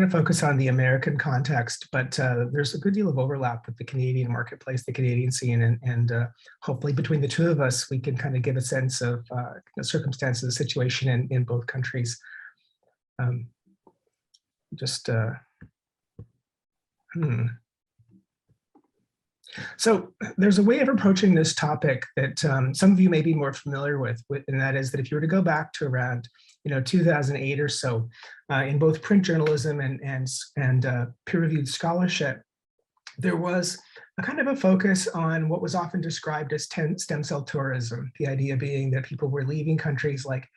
to focus on the American context, but there's a good deal of overlap with the Canadian marketplace, the Canadian scene, and hopefully between the two of us, we can kind of give a sense of the circumstances, the situation in both countries. So there's a way of approaching this topic that some of you may be more familiar with, and that is that if you were to go back to around 2008 or so, in both print journalism and peer-reviewed scholarship, there was a kind of a focus on what was often described as stem cell tourism, the idea being that people were leaving countries like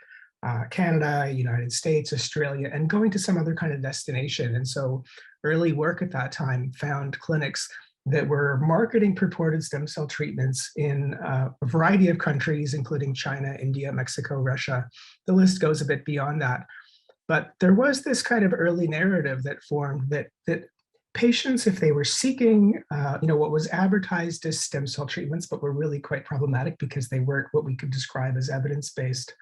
Canada, United States, Australia, and going to some other kind of destination. And so early work at that time found clinics that were marketing purported stem cell treatments in a variety of countries, including China, India, Mexico, Russia. The list goes a bit beyond that. But there was this kind of early narrative that formed that patients, if they were seeking what was advertised as stem cell treatments, but were really quite problematic because they weren't what we could describe as evidence-based,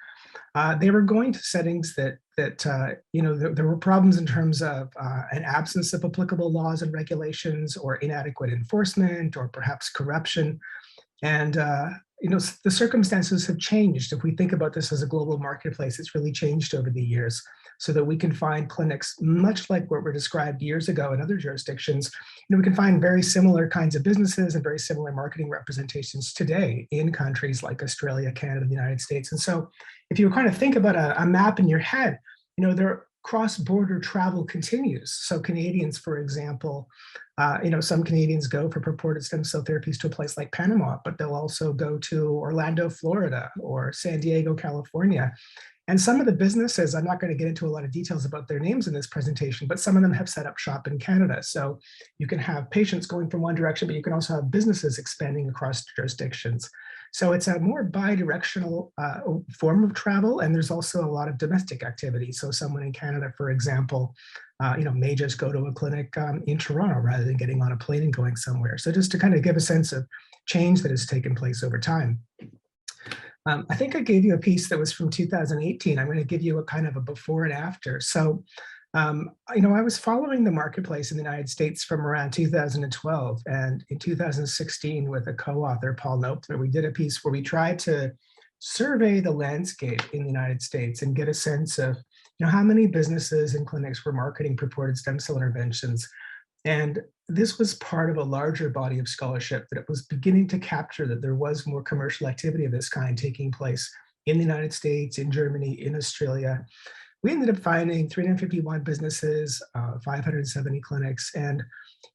they were going to settings that there were problems in terms of an absence of applicable laws and regulations, or inadequate enforcement, or perhaps corruption. And the circumstances have changed. If we think about this as a global marketplace, it's really changed over the years, so that we can find clinics much like what were described years ago in other jurisdictions. We can find very similar kinds of businesses and very similar marketing representations today in countries like Australia, Canada, the United States. And so if you kind of think about a map in your head, their cross-border travel continues. So Canadians, for example, some Canadians go for purported stem cell therapies to a place like Panama, but they'll also go to Orlando, Florida, or San Diego, California. And some of the businesses, I'm not going to get into a lot of details about their names in this presentation, but some of them have set up shop in Canada. So you can have patients going from one direction, but you can also have businesses expanding across jurisdictions. So it's a more bi-directional form of travel, and there's also a lot of domestic activity. So someone in Canada, for example, may just go to a clinic in Toronto rather than getting on a plane and going somewhere. So just to kind of give a sense of change that has taken place over time. I think I gave you a piece that was from 2018. I'm going to give you a kind of a before and after. So, I was following the marketplace in the United States from around 2012. And in 2016, with a co-author, Paul Knopfler, we did a piece where we tried to survey the landscape in the United States and get a sense of how many businesses and clinics were marketing purported stem cell interventions. And this was part of a larger body of scholarship that it was beginning to capture that there was more commercial activity of this kind taking place in the United States, in Germany, in Australia. We ended up finding 351 businesses, 570 clinics. And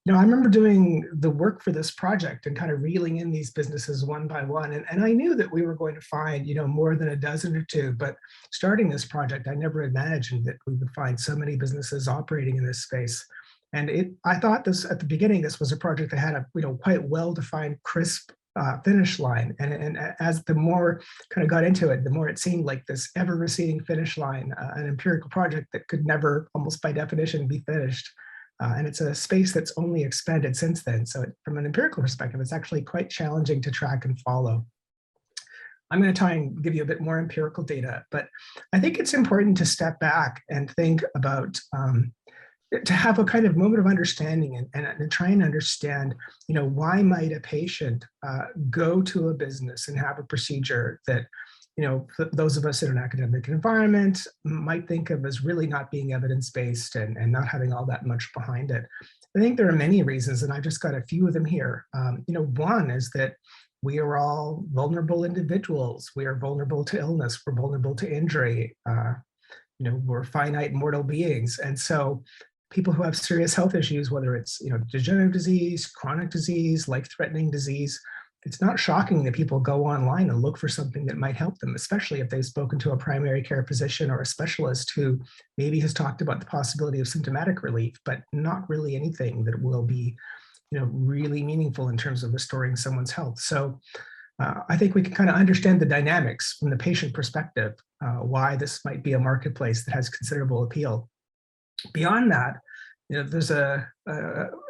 I remember doing the work for this project and kind of reeling in these businesses one by one. And I knew that we were going to find more than a dozen or two. But starting this project, I never imagined that we would find so many businesses operating in this space. And I thought this at the beginning, this was a project that had a quite well-defined, crisp finish line. And as the more kind of got into it, the more it seemed like this ever-receding finish line, an empirical project that could never, almost by definition, be finished. And it's a space that's only expanded since then. So from an empirical perspective, it's actually quite challenging to track and follow. I'm going to try and give you a bit more empirical data, but I think it's important to step back and think about to have a kind of moment of understanding and try and understand, why might a patient go to a business and have a procedure that, those of us in an academic environment might think of as really not being evidence-based and not having all that much behind it. I think there are many reasons, and I've just got a few of them here. One is that we are all vulnerable individuals. We are vulnerable to illness. We're vulnerable to injury. We're finite mortal beings. And so people who have serious health issues, whether it's degenerative disease, chronic disease, life-threatening disease, it's not shocking that people go online and look for something that might help them, especially if they've spoken to a primary care physician or a specialist who maybe has talked about the possibility of symptomatic relief, but not really anything that will be really meaningful in terms of restoring someone's health. So I think we can kind of understand the dynamics from the patient perspective, why this might be a marketplace that has considerable appeal. Beyond that, there's an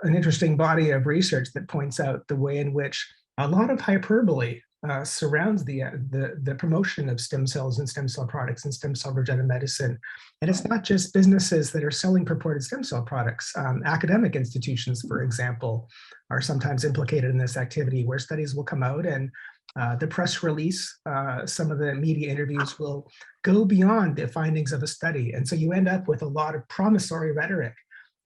interesting body of research that points out the way in which a lot of hyperbole surrounds the promotion of stem cells and stem cell products and stem cell regenerative medicine. And it's not just businesses that are selling purported stem cell products. Academic institutions, for example, are sometimes implicated in this activity, where studies will come out and the press release, some of the media interviews will go beyond the findings of a study. And so you end up with a lot of promissory rhetoric.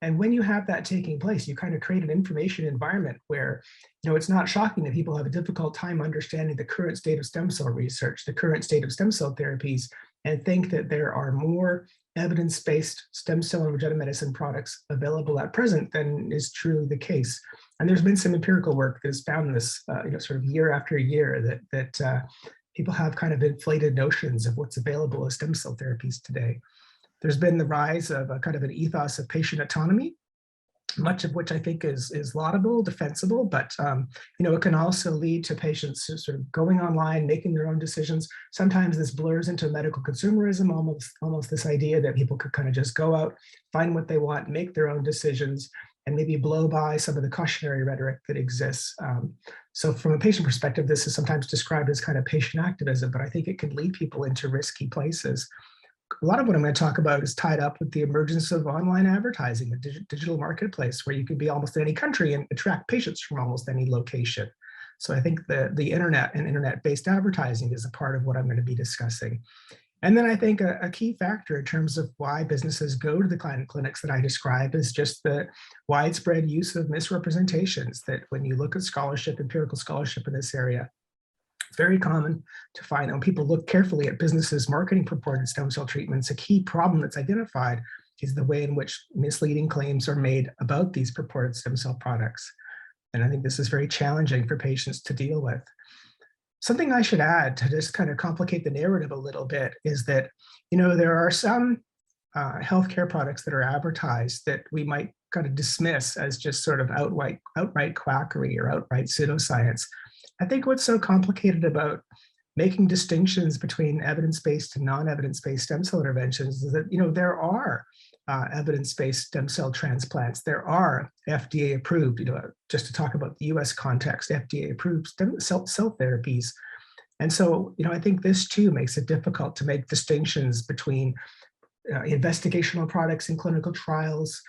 And when you have that taking place, you kind of create an information environment where, it's not shocking that people have a difficult time understanding the current state of stem cell research, the current state of stem cell therapies, and think that there are more evidence-based stem cell and regenerative medicine products available at present than is truly the case. And there's been some empirical work that has found this, sort of year after year, that people have kind of inflated notions of what's available as stem cell therapies today. There's been the rise of a kind of an ethos of patient autonomy, much of which I think is laudable, defensible, but it can also lead to patients sort of going online, making their own decisions. Sometimes this blurs into medical consumerism, almost this idea that people could kind of just go out, find what they want, make their own decisions, and maybe blow by some of the cautionary rhetoric that exists. So from a patient perspective, this is sometimes described as kind of patient activism, but I think it can lead people into risky places. A lot of what I'm going to talk about is tied up with the emergence of online advertising, a digital marketplace where you can be almost in any country and attract patients from almost any location. So I think the internet and internet-based advertising is a part of what I'm going to be discussing. And then I think a key factor in terms of why businesses go to the kind of clinics that I describe is just the widespread use of misrepresentations, that when you look at scholarship, empirical scholarship in this area, it's very common to find when people look carefully at businesses marketing purported stem cell treatments, a key problem that's identified is the way in which misleading claims are made about these purported stem cell products. And I think this is very challenging for patients to deal with. Something I should add to just kind of complicate the narrative a little bit is that, there are some healthcare products that are advertised that we might kind of dismiss as just sort of outright quackery or outright pseudoscience. I think what's so complicated about making distinctions between evidence-based and non-evidence-based stem cell interventions is that, there are evidence-based stem cell transplants. There are FDA approved, just to talk about the US context, FDA approved stem cell therapies. And so, I think this too makes it difficult to make distinctions between investigational products in clinical trials,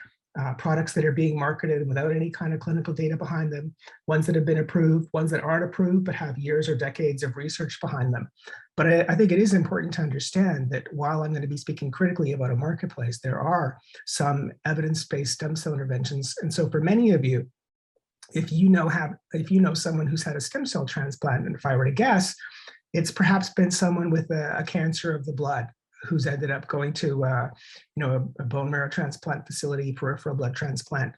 products that are being marketed without any kind of clinical data behind them, ones that have been approved, ones that aren't approved but have years or decades of research behind them. But I think it is important to understand that while I'm going to be speaking critically about a marketplace, there are some evidence-based stem cell interventions. And so for many of you, if you know someone who's had a stem cell transplant, and if I were to guess, it's perhaps been someone with a cancer of the blood who's ended up going to a bone marrow transplant facility, peripheral blood transplant,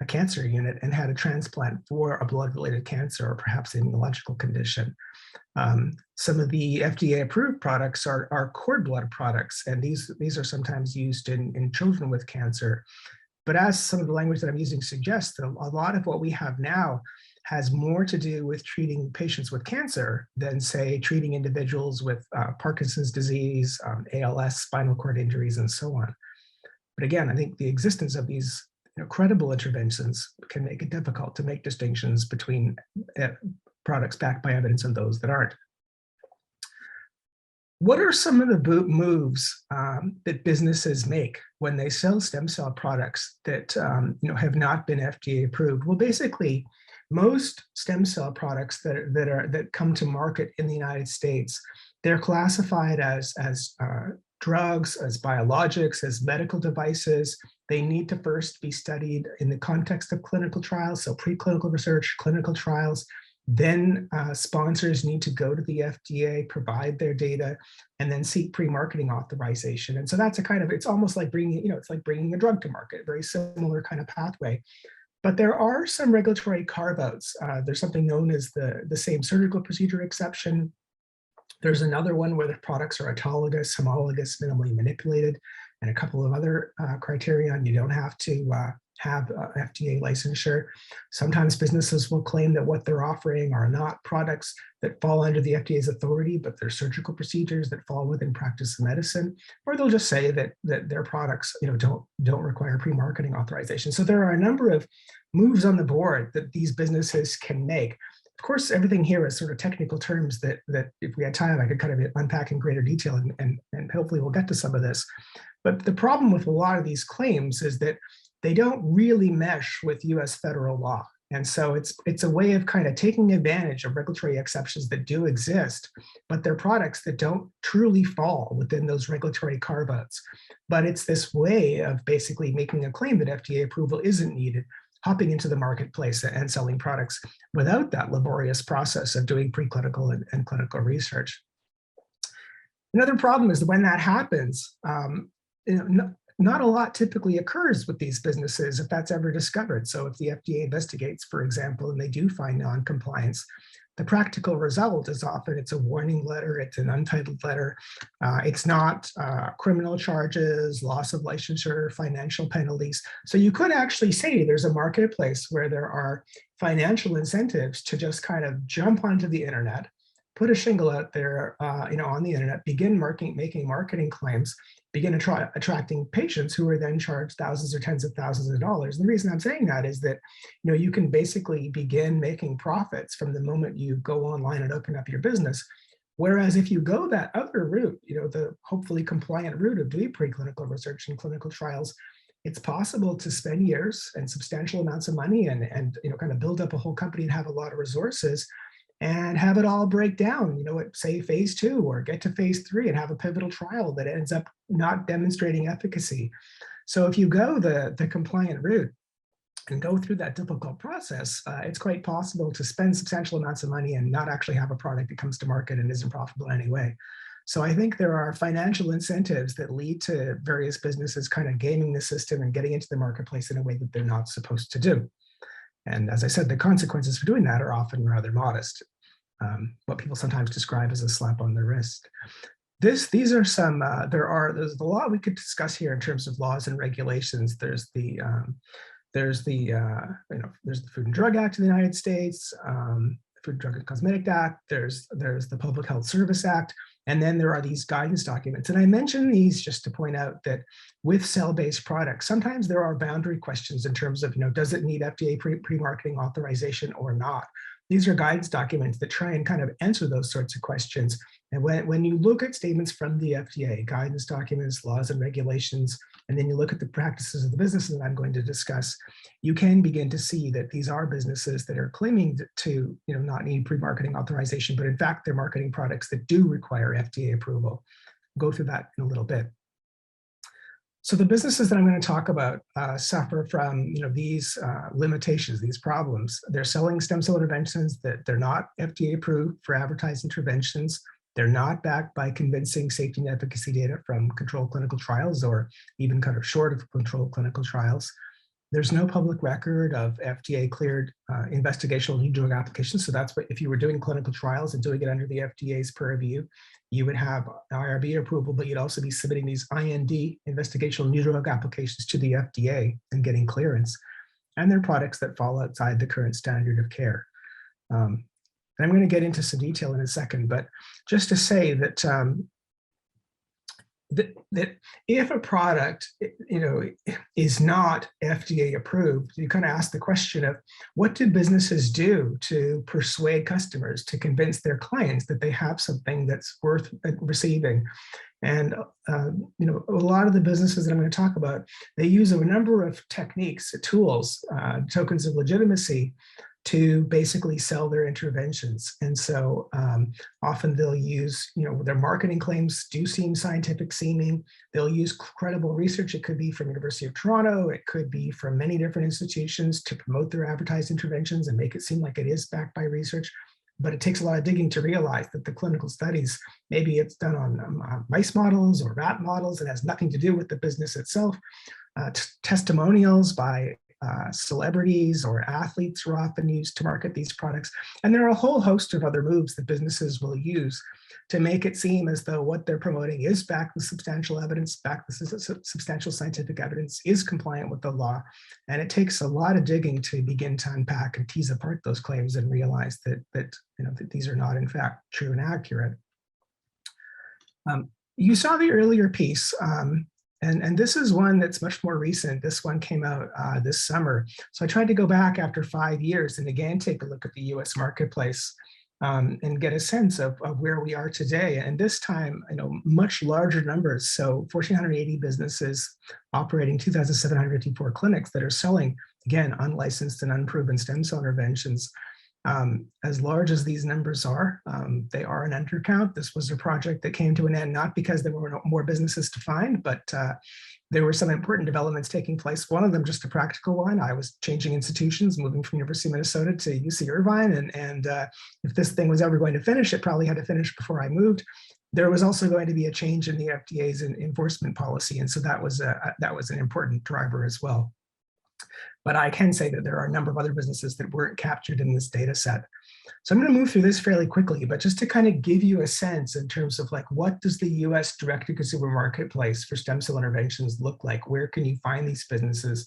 a cancer unit, and had a transplant for a blood-related cancer or perhaps immunological condition. Some of the FDA-approved products are cord blood products, and these are sometimes used in children with cancer. But as some of the language that I'm using suggests, a lot of what we have now has more to do with treating patients with cancer than, say, treating individuals with Parkinson's disease, ALS, spinal cord injuries, and so on. But again, I think the existence of these credible interventions can make it difficult to make distinctions between products backed by evidence and those that aren't. What are some of the moves that businesses make when they sell stem cell products that have not been FDA approved? Well, basically, most stem cell products that come to market in the United States, they're classified as drugs, as biologics, as medical devices. They need to first be studied in the context of clinical trials, so preclinical research, clinical trials. Then sponsors need to go to the FDA, provide their data, and then seek pre-marketing authorization. And so that's it's almost like bringing a drug to market, very similar kind of pathway. But there are some regulatory carve-outs. There's something known as the same surgical procedure exception. There's another one where the products are autologous, homologous, minimally manipulated, and a couple of other criteria. You don't have to have FDA licensure. Sometimes businesses will claim that what they're offering are not products that fall under the FDA's authority, but they're surgical procedures that fall within practice of medicine, or they'll just say that their products don't require pre-marketing authorization. So there are a number of moves on the board that these businesses can make of course, everything here is sort of technical terms that if we had time, I could kind of unpack in greater detail, and hopefully we'll get to some of this. But the problem with a lot of these claims is that they don't really mesh with US federal law. And so it's a way of kind of taking advantage of regulatory exceptions that do exist, but they're products that don't truly fall within those regulatory carve-outs. But it's this way of basically making a claim that FDA approval isn't needed, hopping into the marketplace and selling products without that laborious process of doing preclinical and clinical research. Another problem is that when that happens, not a lot typically occurs with these businesses if that's ever discovered. So if the FDA investigates, for example, and they do find non-compliance, the practical result is often it's a warning letter, it's an untitled letter. It's not criminal charges, loss of licensure, financial penalties. So you could actually say there's a marketplace where there are financial incentives to just kind of jump onto the internet, put a shingle out there, on the internet, begin making marketing claims, begin attracting patients who are then charged thousands or tens of thousands of dollars. And the reason I'm saying that is that, you can basically begin making profits from the moment you go online and open up your business. Whereas if you go that other route, the hopefully compliant route of doing preclinical research and clinical trials, it's possible to spend years and substantial amounts of money and kind of build up a whole company and have a lot of resources and have it all break down, at say phase 2 or get to phase 3 and have a pivotal trial that ends up not demonstrating efficacy. So if you go the compliant route and go through that difficult process, it's quite possible to spend substantial amounts of money and not actually have a product that comes to market and isn't profitable anyway. So I think there are financial incentives that lead to various businesses kind of gaming the system and getting into the marketplace in a way that they're not supposed to do. And as I said, the consequences for doing that are often rather modest, what people sometimes describe as a slap on the wrist. These are some, there's a lot we could discuss here in terms of laws and regulations. There's the Food and Drug Act of the United States, Food, Drug, and Cosmetic Act, there's the Public Health Service Act, and then there are these guidance documents. And I mention these just to point out that with cell-based products, sometimes there are boundary questions in terms of, does it need FDA pre-marketing authorization or not? These are guidance documents that try and kind of answer those sorts of questions. And when you look at statements from the FDA, guidance documents, laws and regulations, and then you look at the practices of the businesses that I'm going to discuss, you can begin to see that these are businesses that are claiming to not need pre-marketing authorization, but in fact, they're marketing products that do require FDA approval. We'll go through that in a little bit. So the businesses that I'm going to talk about suffer from these limitations, these problems. They're selling stem cell interventions that they're not FDA approved for advertised interventions. They're not backed by convincing safety and efficacy data from controlled clinical trials or even kind of short of controlled clinical trials. There's no public record of FDA cleared investigational new drug applications. So that's what, if you were doing clinical trials and doing it under the FDA's purview, you would have IRB approval, but you'd also be submitting these IND, investigational new drug applications, to the FDA and getting clearance. And they're products that fall outside the current standard of care. And I'm going to get into some detail in a second, but just to say that that if a product is not FDA approved, you kind of ask the question of what do businesses do to persuade customers, to convince their clients that they have something that's worth receiving. And a lot of the businesses that I'm going to talk about, they use a number of techniques, tools, tokens of legitimacy to basically sell their interventions. And so often they'll use, their marketing claims do seem scientific seeming. They'll use credible research. It could be from University of Toronto. It could be from many different institutions to promote their advertised interventions and make it seem like it is backed by research. But it takes a lot of digging to realize that the clinical studies, maybe it's done on mice models or rat models. It has nothing to do with the business itself. Testimonials by celebrities or athletes are often used to market these products. And there are a whole host of other moves that businesses will use to make it seem as though what they're promoting is backed with substantial evidence, backed with substantial scientific evidence, is compliant with the law. And it takes a lot of digging to begin to unpack and tease apart those claims and realize that these are not in fact true and accurate. You saw the earlier piece And this is one that's much more recent. This one came out this summer. So I tried to go back after 5 years and again take a look at the US marketplace and get a sense of where we are today. And this time, much larger numbers. So 1,480 businesses operating 2,754 clinics that are selling, again, unlicensed and unproven stem cell interventions. As large as these numbers are, they are an undercount. This was a project that came to an end, not because there were more businesses to find, but there were some important developments taking place. One of them, just a practical one. I was changing institutions, moving from University of Minnesota to UC Irvine. And if this thing was ever going to finish, it probably had to finish before I moved. There was also going to be a change in the FDA's enforcement policy. And so that was an important driver as well. But I can say that there are a number of other businesses that weren't captured in this data set. So I'm going to move through this fairly quickly, but just to kind of give you a sense in terms of like, what does the US direct-to-consumer marketplace for stem cell interventions look like? Where can you find these businesses?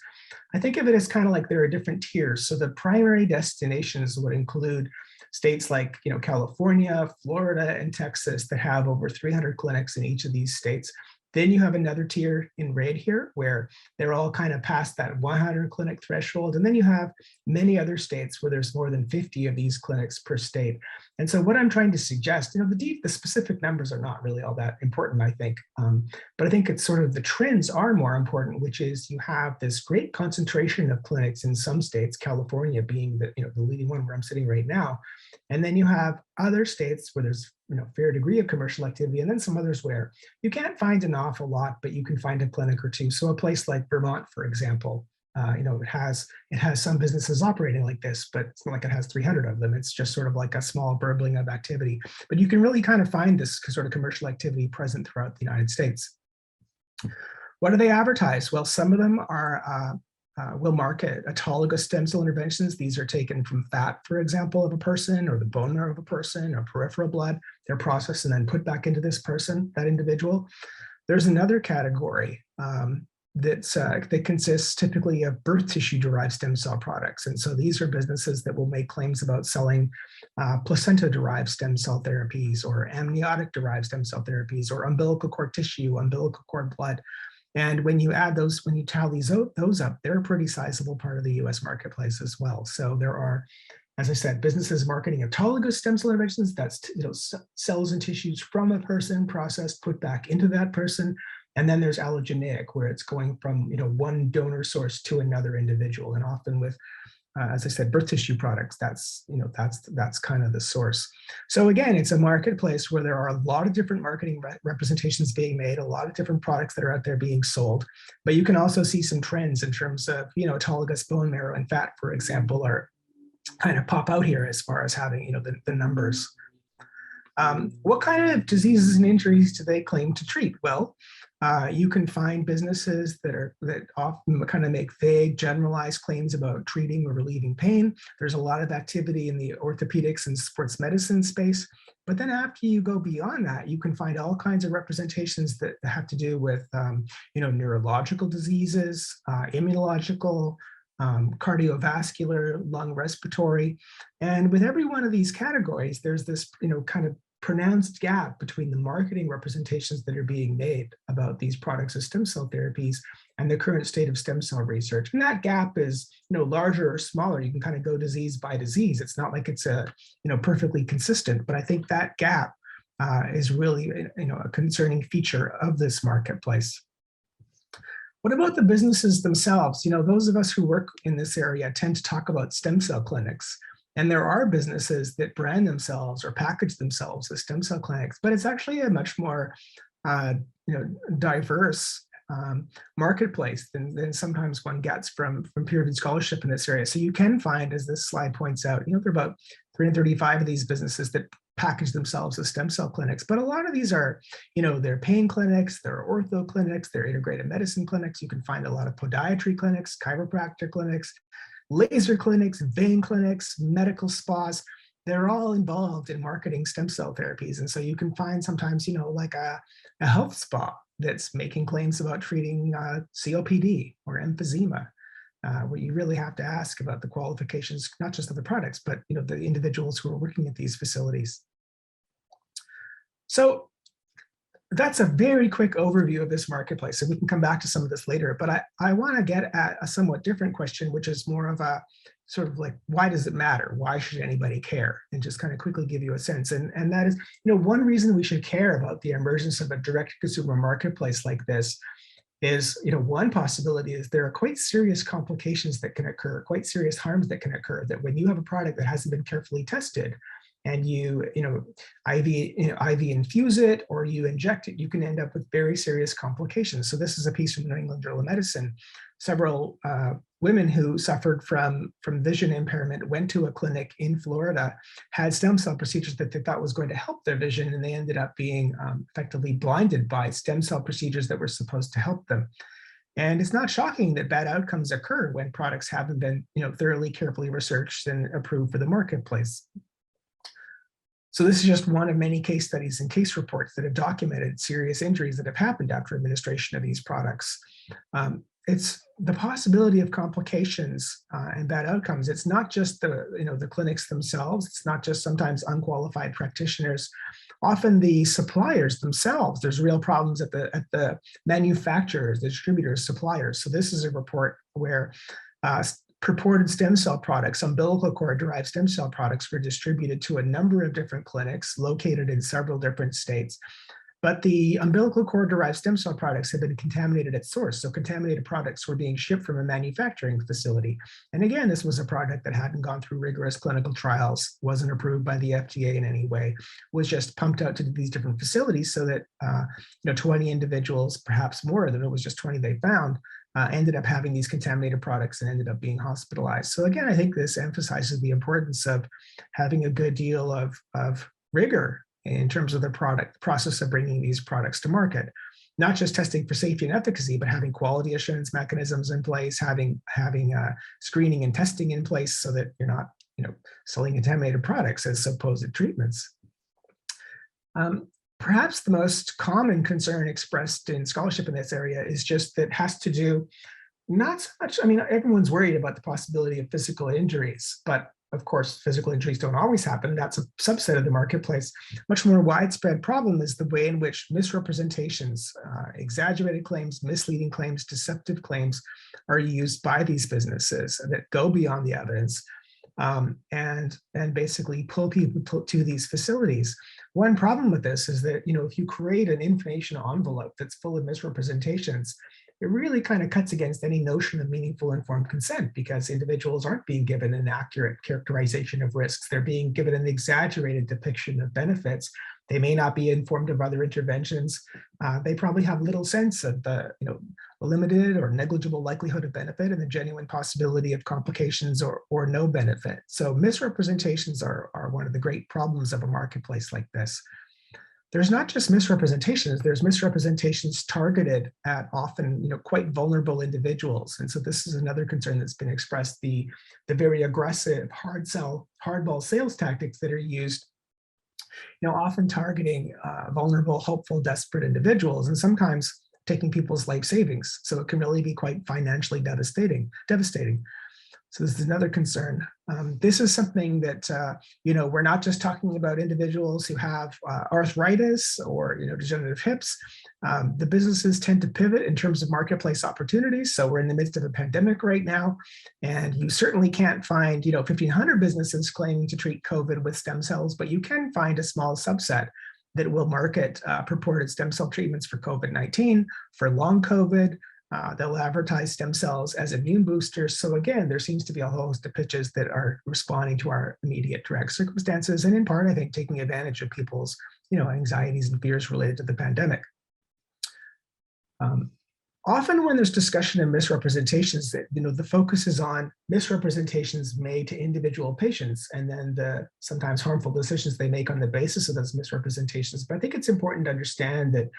I think of it as kind of like there are different tiers. So the primary destinations would include states like California, Florida, and Texas that have over 300 clinics in each of these states. Then you have another tier in red here where they're all kind of past that 100 clinic threshold. And then you have many other states where there's more than 50 of these clinics per state. And so what I'm trying to suggest, the specific numbers are not really all that important, I think. But I think it's sort of the trends are more important, which is you have this great concentration of clinics in some states, California being the leading one where I'm sitting right now. And then you have other states where there's fair degree of commercial activity, and then some others where you can't find an awful lot, but you can find a clinic or two. So a place like Vermont, for example, it has some businesses operating like this, but it's not like it has 300 of them. It's just sort of like a small burbling of activity. But you can really kind of find this sort of commercial activity present throughout the United States. What do they advertise? Well, some of them are will market autologous stem cell interventions. These are taken from fat, for example, of a person, or the bone marrow of a person, or peripheral blood. They're processed and then put back into this person, that individual. There's another category that consists typically of birth tissue-derived stem cell products. And so these are businesses that will make claims about selling placenta-derived stem cell therapies, or amniotic-derived stem cell therapies, or umbilical cord tissue, umbilical cord blood. And when you add those, when you tally those up, they're a pretty sizable part of the US marketplace as well. So there are, as I said, businesses marketing autologous stem cell interventions. That's cells and tissues from a person processed, put back into that person. And then there's allogeneic, where it's going from one donor source to another individual, and often with as I said, birth tissue products. That's kind of the source. So again, it's a marketplace where there are a lot of different marketing representations being made, a lot of different products that are out there being sold. But you can also see some trends in terms of autologous bone marrow and fat, for example, are kind of pop out here as far as having the numbers. What kind of diseases and injuries do they claim to treat? Well, you can find businesses that often kind of make vague, generalized claims about treating or relieving pain. There's a lot of activity in the orthopedics and sports medicine space. But then after you go beyond that, you can find all kinds of representations that have to do with neurological diseases, immunological, cardiovascular, lung, respiratory. And with every one of these categories, there's this kind of pronounced gap between the marketing representations that are being made about these products as stem cell therapies and the current state of stem cell research. And that gap is larger or smaller. You can kind of go disease by disease. It's not like it's perfectly consistent, but I think that gap is really a concerning feature of this marketplace. What about the businesses themselves? Those of us who work in this area tend to talk about stem cell clinics. And there are businesses that brand themselves or package themselves as stem cell clinics, but it's actually a much more diverse marketplace than sometimes one gets from peer-reviewed scholarship in this area. So you can find, as this slide points out, there are about 335 of these businesses that package themselves as stem cell clinics, but a lot of these are, they're pain clinics, they're ortho clinics, they're integrated medicine clinics. You can find a lot of podiatry clinics, chiropractor clinics, laser clinics, vein clinics, medical spas. They're all involved in marketing stem cell therapies. And so you can find sometimes, like a health spa that's making claims about treating COPD or emphysema, where you really have to ask about the qualifications, not just of the products, but the individuals who are working at these facilities. So that's a very quick overview of this marketplace, and we can come back to some of this later. But I want to get at a somewhat different question, which is more of a sort of like, why does it matter? Why should anybody care? And just kind of quickly give you a sense. And that is, one reason we should care about the emergence of a direct consumer marketplace like this is, one possibility is there are quite serious complications that can occur, quite serious harms that can occur, that when you have a product that hasn't been carefully tested, and IV infuse it or you inject it, you can end up with very serious complications. So this is a piece from the New England Journal of Medicine. Several women who suffered from vision impairment went to a clinic in Florida, had stem cell procedures that they thought was going to help their vision, and they ended up being effectively blinded by stem cell procedures that were supposed to help them. And it's not shocking that bad outcomes occur when products haven't been thoroughly, carefully researched and approved for the marketplace. So this is just one of many case studies and case reports that have documented serious injuries that have happened after administration of these products. It's the possibility of complications and bad outcomes. It's not just the clinics themselves. It's not just sometimes unqualified practitioners. Often the suppliers themselves, there's real problems at the manufacturers, the distributors, suppliers. So this is a report where purported stem cell products, umbilical cord derived stem cell products, were distributed to a number of different clinics located in several different states. But the umbilical cord derived stem cell products have been contaminated at source. So contaminated products were being shipped from a manufacturing facility. And again, this was a product that hadn't gone through rigorous clinical trials, wasn't approved by the FDA in any way, was just pumped out to these different facilities so that 20 individuals, perhaps more than it was just 20 they found, ended up having these contaminated products and ended up being hospitalized. So again, I think this emphasizes the importance of having a good deal of rigor in terms of the process of bringing these products to market. Not just testing for safety and efficacy, but having quality assurance mechanisms in place, having screening and testing in place so that you're not selling contaminated products as supposed treatments. Perhaps the most common concern expressed in scholarship in this area is just that has to do not so much, everyone's worried about the possibility of physical injuries, but of course, physical injuries don't always happen. That's a subset of the marketplace. Much more widespread problem is the way in which misrepresentations, exaggerated claims, misleading claims, deceptive claims are used by these businesses that go beyond the evidence and basically pull people to these facilities. One problem with this is that, if you create an information envelope that's full of misrepresentations, it really kind of cuts against any notion of meaningful informed consent, because individuals aren't being given an accurate characterization of risks. They're being given an exaggerated depiction of benefits. They may not be informed of other interventions. They probably have little sense of the limited or negligible likelihood of benefit and the genuine possibility of complications or no benefit. So misrepresentations are one of the great problems of a marketplace like this. There's not just misrepresentations, there's misrepresentations targeted at often quite vulnerable individuals. And so this is another concern that's been expressed, the very aggressive hardball sales tactics that are used, often targeting vulnerable, hopeful, desperate individuals, and sometimes taking people's life savings. So it can really be quite financially devastating. So this is another concern. This is something that, we're not just talking about individuals who have arthritis or, degenerative hips. The businesses tend to pivot in terms of marketplace opportunities. So we're in the midst of a pandemic right now, and you certainly can't find, 1,500 businesses claiming to treat COVID with stem cells, but you can find a small subset that will market purported stem cell treatments for COVID-19, for long COVID. They'll advertise stem cells as immune boosters. So again, there seems to be a whole host of pitches that are responding to our immediate direct circumstances, and in part, I think, taking advantage of people's anxieties and fears related to the pandemic. Often when there's discussion of misrepresentations, that the focus is on misrepresentations made to individual patients and then the sometimes harmful decisions they make on the basis of those misrepresentations. But I think it's important to understand that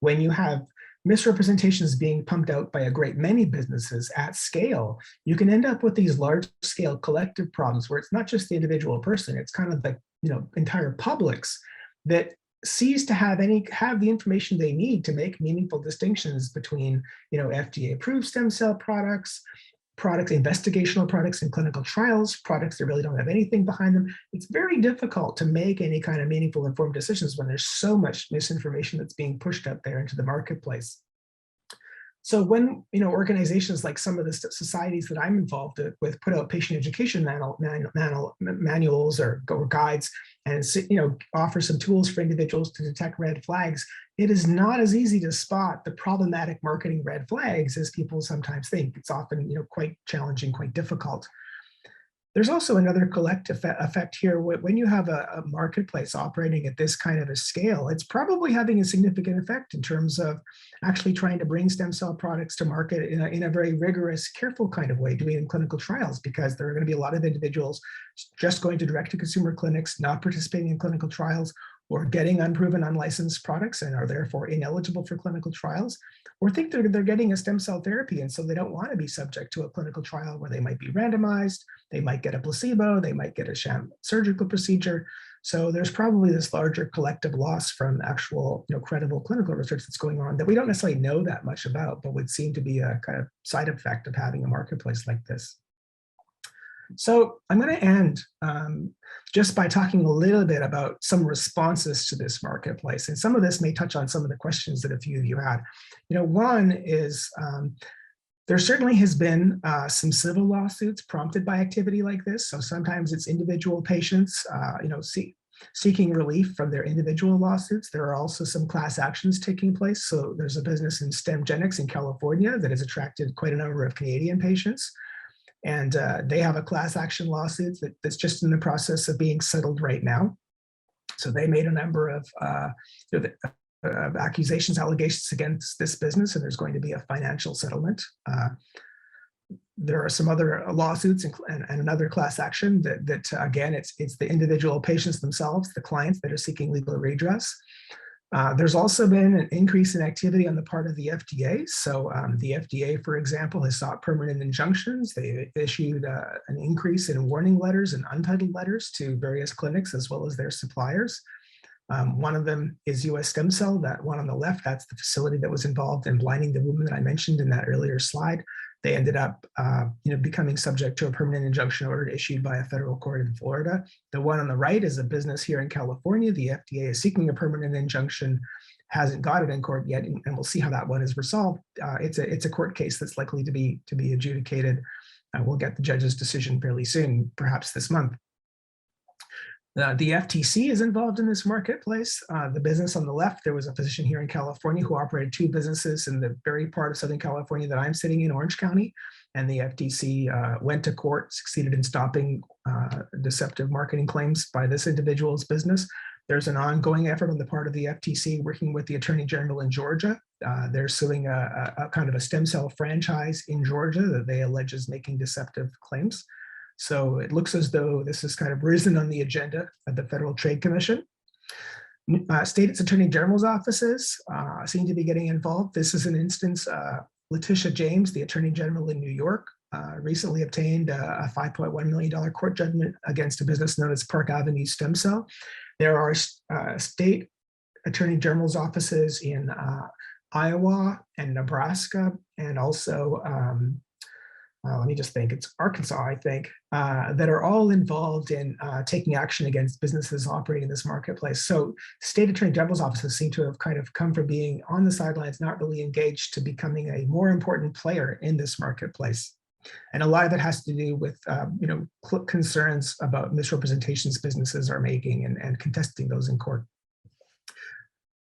when you have misrepresentations being pumped out by a great many businesses at scale, you can end up with these large scale collective problems where it's not just the individual person, it's kind of the entire publics that cease to have the information they need to make meaningful distinctions between FDA approved stem cell products, products, investigational products in clinical trials, products that really don't have anything behind them. It's very difficult to make any kind of meaningful informed decisions when there's so much misinformation that's being pushed out there into the marketplace. So when organizations like some of the societies that I'm involved with put out patient education manuals or guides and offer some tools for individuals to detect red flags, it is not as easy to spot the problematic marketing red flags as people sometimes think. It's often quite challenging, quite difficult. There's also another collective effect here. When you have a marketplace operating at this kind of a scale, it's probably having a significant effect in terms of actually trying to bring stem cell products to market in a very rigorous, careful kind of way, doing in clinical trials, because there are going to be a lot of individuals just going to direct-to-consumer clinics, not participating in clinical trials, or getting unproven, unlicensed products and are therefore ineligible for clinical trials, or think they're getting a stem cell therapy and so they don't want to be subject to a clinical trial where they might be randomized, they might get a placebo, they might get a sham surgical procedure. So there's probably this larger collective loss from actual credible clinical research that's going on that we don't necessarily know that much about, but would seem to be a kind of side effect of having a marketplace like this. So I'm going to end just by talking a little bit about some responses to this marketplace. And some of this may touch on some of the questions that a few of you had. One is there certainly has been some civil lawsuits prompted by activity like this. So sometimes it's individual patients, seeking relief from their individual lawsuits. There are also some class actions taking place. So there's a business in Stemgenics in California that has attracted quite a number of Canadian patients. And they have a class action lawsuit that's just in the process of being settled right now. So they made a number of accusations, allegations against this business, and there's going to be a financial settlement. There are some other lawsuits and another class action that again, it's the individual patients themselves, the clients that are seeking legal redress. There's also been an increase in activity on the part of the FDA. So the FDA, for example, has sought permanent injunctions. They issued an increase in warning letters and untitled letters to various clinics as well as their suppliers. One of them is US Stem Cell. That one on the left, that's the facility that was involved in blinding the woman that I mentioned in that earlier slide. They ended up becoming subject to a permanent injunction order issued by a federal court in Florida. The one on the right is a business here in California. The FDA is seeking a permanent injunction, hasn't got it in court yet, and we'll see how that one is resolved. It's a court case that's likely to be adjudicated. We'll get the judge's decision fairly soon, perhaps this month. The FTC is involved in this marketplace. The business on the left, there was a physician here in California who operated two businesses in the very part of Southern California that I'm sitting in, Orange County, and the FTC went to court, succeeded in stopping deceptive marketing claims by this individual's business. There's an ongoing effort on the part of the FTC working with the Attorney General in Georgia. They're suing a kind of a stem cell franchise in Georgia that they allege is making deceptive claims. So it looks as though this has kind of risen on the agenda of the Federal Trade Commission. State Attorney General's offices seem to be getting involved. This is an instance, Letitia James, the Attorney General in New York, recently obtained a $5.1 million court judgment against a business known as Park Avenue Stem Cell. There are state Attorney General's offices in Iowa and Nebraska, and also let me just think, it's Arkansas, I think, that are all involved in taking action against businesses operating in this marketplace. So state attorney general's offices seem to have kind of come from being on the sidelines, not really engaged, to becoming a more important player in this marketplace. And a lot of it has to do with concerns about misrepresentations businesses are making and contesting those in court.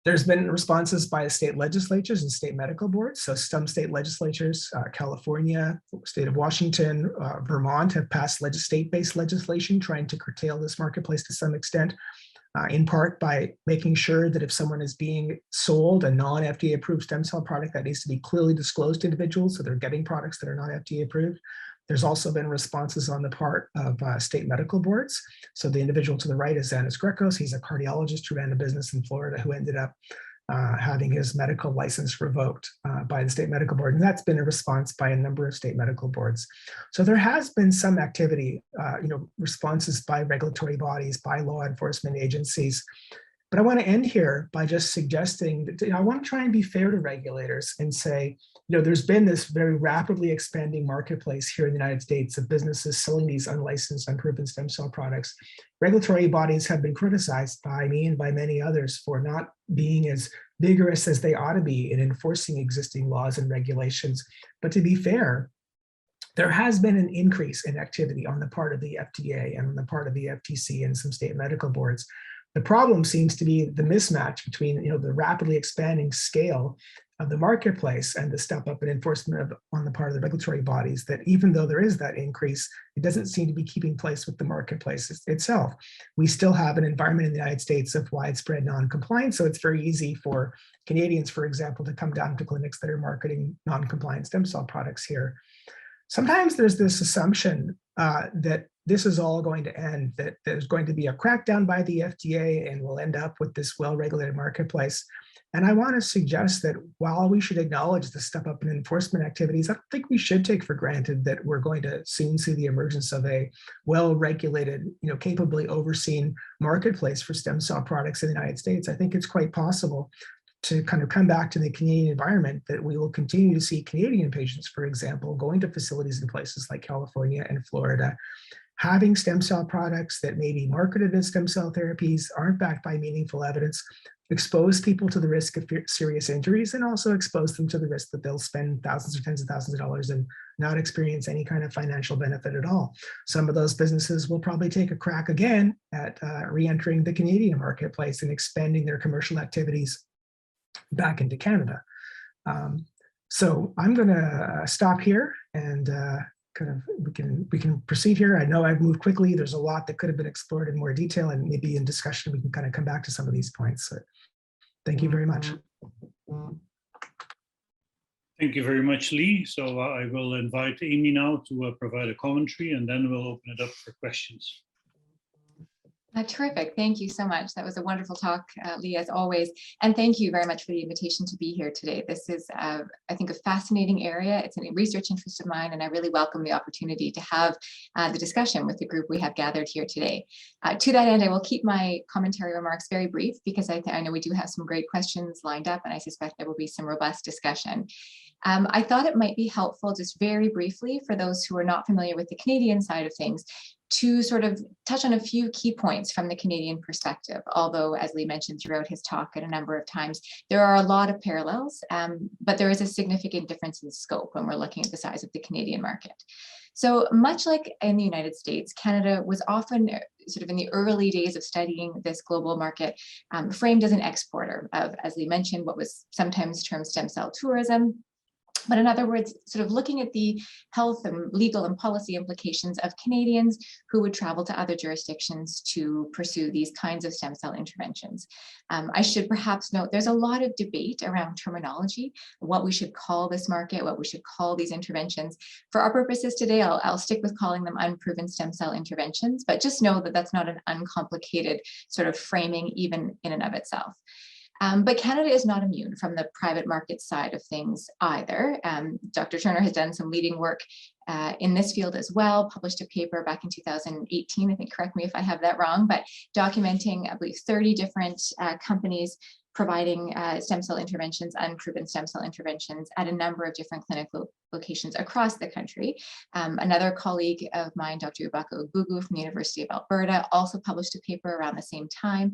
There's been responses by state legislatures and state medical boards. So some state legislatures, California, state of Washington, Vermont, have passed state-based legislation trying to curtail this marketplace to some extent, in part by making sure that if someone is being sold a non-FDA approved stem cell product, that needs to be clearly disclosed to individuals so they're getting products that are not FDA approved. There's also been responses on the part of state medical boards. So the individual to the right is Zanis Grecos. He's a cardiologist who ran a business in Florida who ended up having his medical license revoked by the state medical board. And that's been a response by a number of state medical boards. So there has been some activity, responses by regulatory bodies, by law enforcement agencies. But I want to end here by just suggesting that I want to try and be fair to regulators and say, there's been this very rapidly expanding marketplace here in the United States of businesses selling these unlicensed, unproven stem cell products. Regulatory bodies have been criticized by me and by many others for not being as vigorous as they ought to be in enforcing existing laws and regulations. But to be fair, there has been an increase in activity on the part of the FDA and on the part of the FTC and some state medical boards. The problem seems to be the mismatch between the rapidly expanding scale of the marketplace and the step up in enforcement on the part of the regulatory bodies, that even though there is that increase, it doesn't seem to be keeping pace with the marketplace itself. We still have an environment in the United States of widespread non-compliance, so it's very easy for Canadians, for example, to come down to clinics that are marketing non-compliant stem cell products here. Sometimes there's this assumption that this is all going to end, that there's going to be a crackdown by the FDA and we'll end up with this well-regulated marketplace. And I want to suggest that while we should acknowledge the step up in enforcement activities, I don't think we should take for granted that we're going to soon see the emergence of a well-regulated, capably overseen marketplace for stem cell products in the United States. I think it's quite possible to kind of come back to the Canadian environment that we will continue to see Canadian patients, for example, going to facilities in places like California and Florida, having stem cell products that may be marketed as stem cell therapies, aren't backed by meaningful evidence, expose people to the risk of serious injuries, and also expose them to the risk that they'll spend thousands or tens of thousands of dollars and not experience any kind of financial benefit at all. Some of those businesses will probably take a crack again at re-entering the Canadian marketplace and expanding their commercial activities back into Canada. So I'm going to stop here and we can proceed here. I know I've moved quickly. There's a lot that could have been explored in more detail, and maybe in discussion we can kind of come back to some of these points. So thank you very much. Thank you very much, Leigh. So I will invite Amy now to provide a commentary, and then we'll open it up for questions. Terrific. Thank you so much. That was a wonderful talk, Leigh, as always. And thank you very much for the invitation to be here today. This is, I think, a fascinating area. It's a research interest of mine, and I really welcome the opportunity to have the discussion with the group we have gathered here today. To that end, I will keep my commentary remarks very brief because I know we do have some great questions lined up, and I suspect there will be some robust discussion. I thought it might be helpful just very briefly for those who are not familiar with the Canadian side of things to sort of touch on a few key points from the Canadian perspective, although, as Leigh mentioned throughout his talk at a number of times, there are a lot of parallels, but there is a significant difference in scope when we're looking at the size of the Canadian market. So much like in the United States, Canada was often sort of in the early days of studying this global market framed as an exporter of, as Leigh mentioned, what was sometimes termed stem cell tourism. But in other words, sort of looking at the health and legal and policy implications of Canadians who would travel to other jurisdictions to pursue these kinds of stem cell interventions. I should perhaps note there's a lot of debate around terminology, what we should call this market, what we should call these interventions. For our purposes today, I'll stick with calling them unproven stem cell interventions, but just know that that's not an uncomplicated sort of framing even in and of itself. But Canada is not immune from the private market side of things either. Dr. Turner has done some leading work in this field as well, published a paper back in 2018, I think, correct me if I have that wrong, but documenting, I believe, 30 different companies providing stem cell interventions, unproven stem cell interventions at a number of different clinical locations across the country. Another colleague of mine, Dr. Ubaka Ugugu from the University of Alberta, also published a paper around the same time.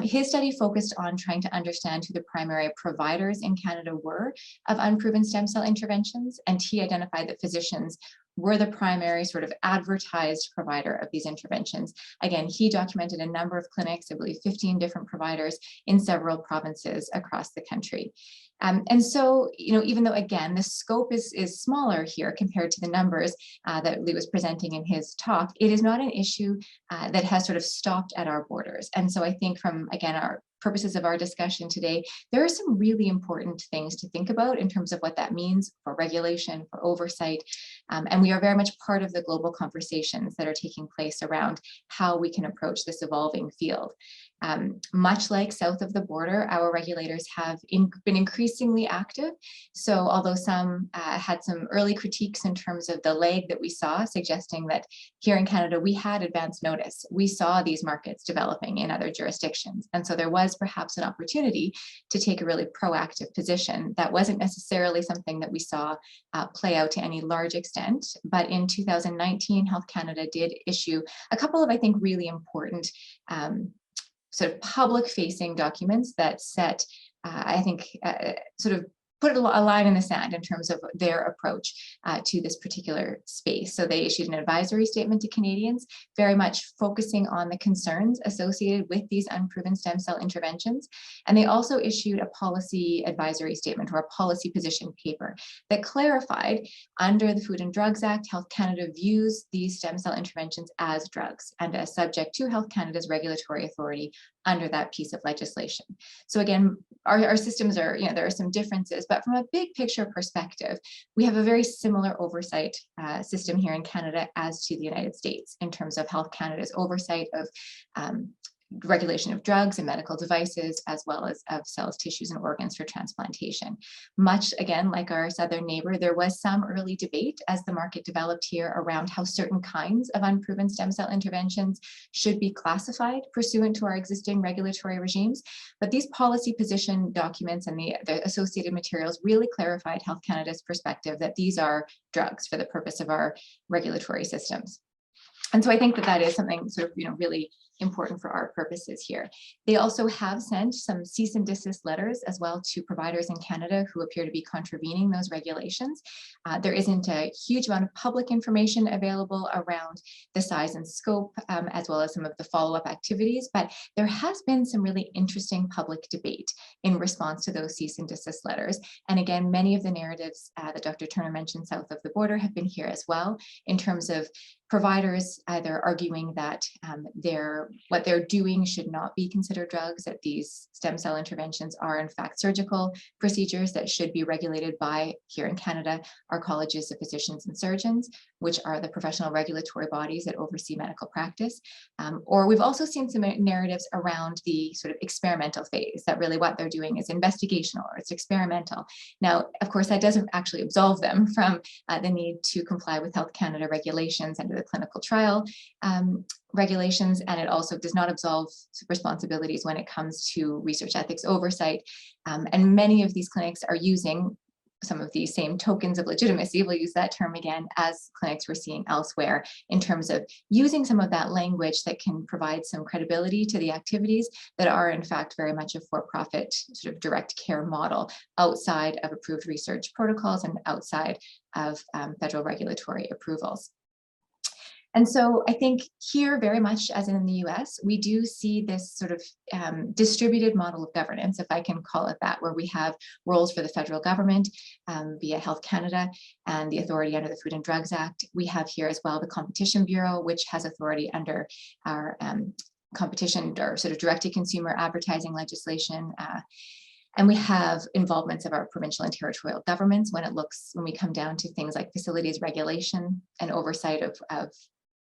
His study focused on trying to understand who the primary providers in Canada were of unproven stem cell interventions, and he identified that physicians were the primary sort of advertised provider of these interventions. Again, he documented a number of clinics, I believe 15 different providers in several provinces across the country. And so, even though, again, the scope is smaller here compared to the numbers that Leigh was presenting in his talk, it is not an issue that has sort of stopped at our borders. And so I think from, again, our purposes of our discussion today, there are some really important things to think about in terms of what that means for regulation, for oversight. And we are very much part of the global conversations that are taking place around how we can approach this evolving field. Much like south of the border, our regulators have been increasingly increasingly active. So although some had some early critiques in terms of the lag that we saw, suggesting that here in Canada, we had advance notice. We saw these markets developing in other jurisdictions. And so there was perhaps an opportunity to take a really proactive position. That wasn't necessarily something that we saw play out to any large extent. But in 2019, Health Canada did issue a couple of, I think, really important sort of public-facing documents that set, I think, sort of put a line in the sand in terms of their approach to this particular space. So they issued an advisory statement to Canadians, very much focusing on the concerns associated with these unproven stem cell interventions. And they also issued a policy advisory statement, or a policy position paper, that clarified under the Food and Drugs Act, Health Canada views these stem cell interventions as drugs and as subject to Health Canada's regulatory authority under that piece of legislation. So again, our systems are, there are some differences, but from a big picture perspective, we have a very similar oversight system here in Canada as to the United States in terms of Health Canada's oversight of regulation of drugs and medical devices, as well as of cells, tissues, and organs for transplantation. Much, again, like our southern neighbor, there was some early debate as the market developed here around how certain kinds of unproven stem cell interventions should be classified pursuant to our existing regulatory regimes. But these policy position documents and the associated materials really clarified Health Canada's perspective that these are drugs for the purpose of our regulatory systems. And so I think that that is something sort of, really important for our purposes here. They also have sent some cease and desist letters as well to providers in Canada who appear to be contravening those regulations. There isn't a huge amount of public information available around the size and scope, as well as some of the follow-up activities, but there has been some really interesting public debate in response to those cease and desist letters. And again, many of the narratives that Dr. Turner mentioned south of the border have been here as well, in terms of providers either arguing that what they're doing should not be considered drugs, that these stem cell interventions are in fact surgical procedures that should be regulated by, here in Canada, our colleges of physicians and surgeons, which are the professional regulatory bodies that oversee medical practice. Or we've also seen some narratives around the sort of experimental phase, that really what they're doing is investigational or it's experimental. Now, of course, that doesn't actually absolve them from the need to comply with Health Canada regulations under the clinical trial regulations, and it also does not absolve responsibilities when it comes to research ethics oversight. And many of these clinics are using some of these same tokens of legitimacy, we'll use that term again, as clinics we're seeing elsewhere, in terms of using some of that language that can provide some credibility to the activities that are in fact very much a for-profit sort of direct care model outside of approved research protocols and outside of federal regulatory approvals. And so I think here, very much as in the US, we do see this sort of distributed model of governance, if I can call it that, where we have roles for the federal government via Health Canada and the authority under the Food and Drugs Act. We have here as well the Competition Bureau, which has authority under our competition or sort of direct-to-consumer advertising legislation. And we have involvements of our provincial and territorial governments when we come down to things like facilities regulation and oversight of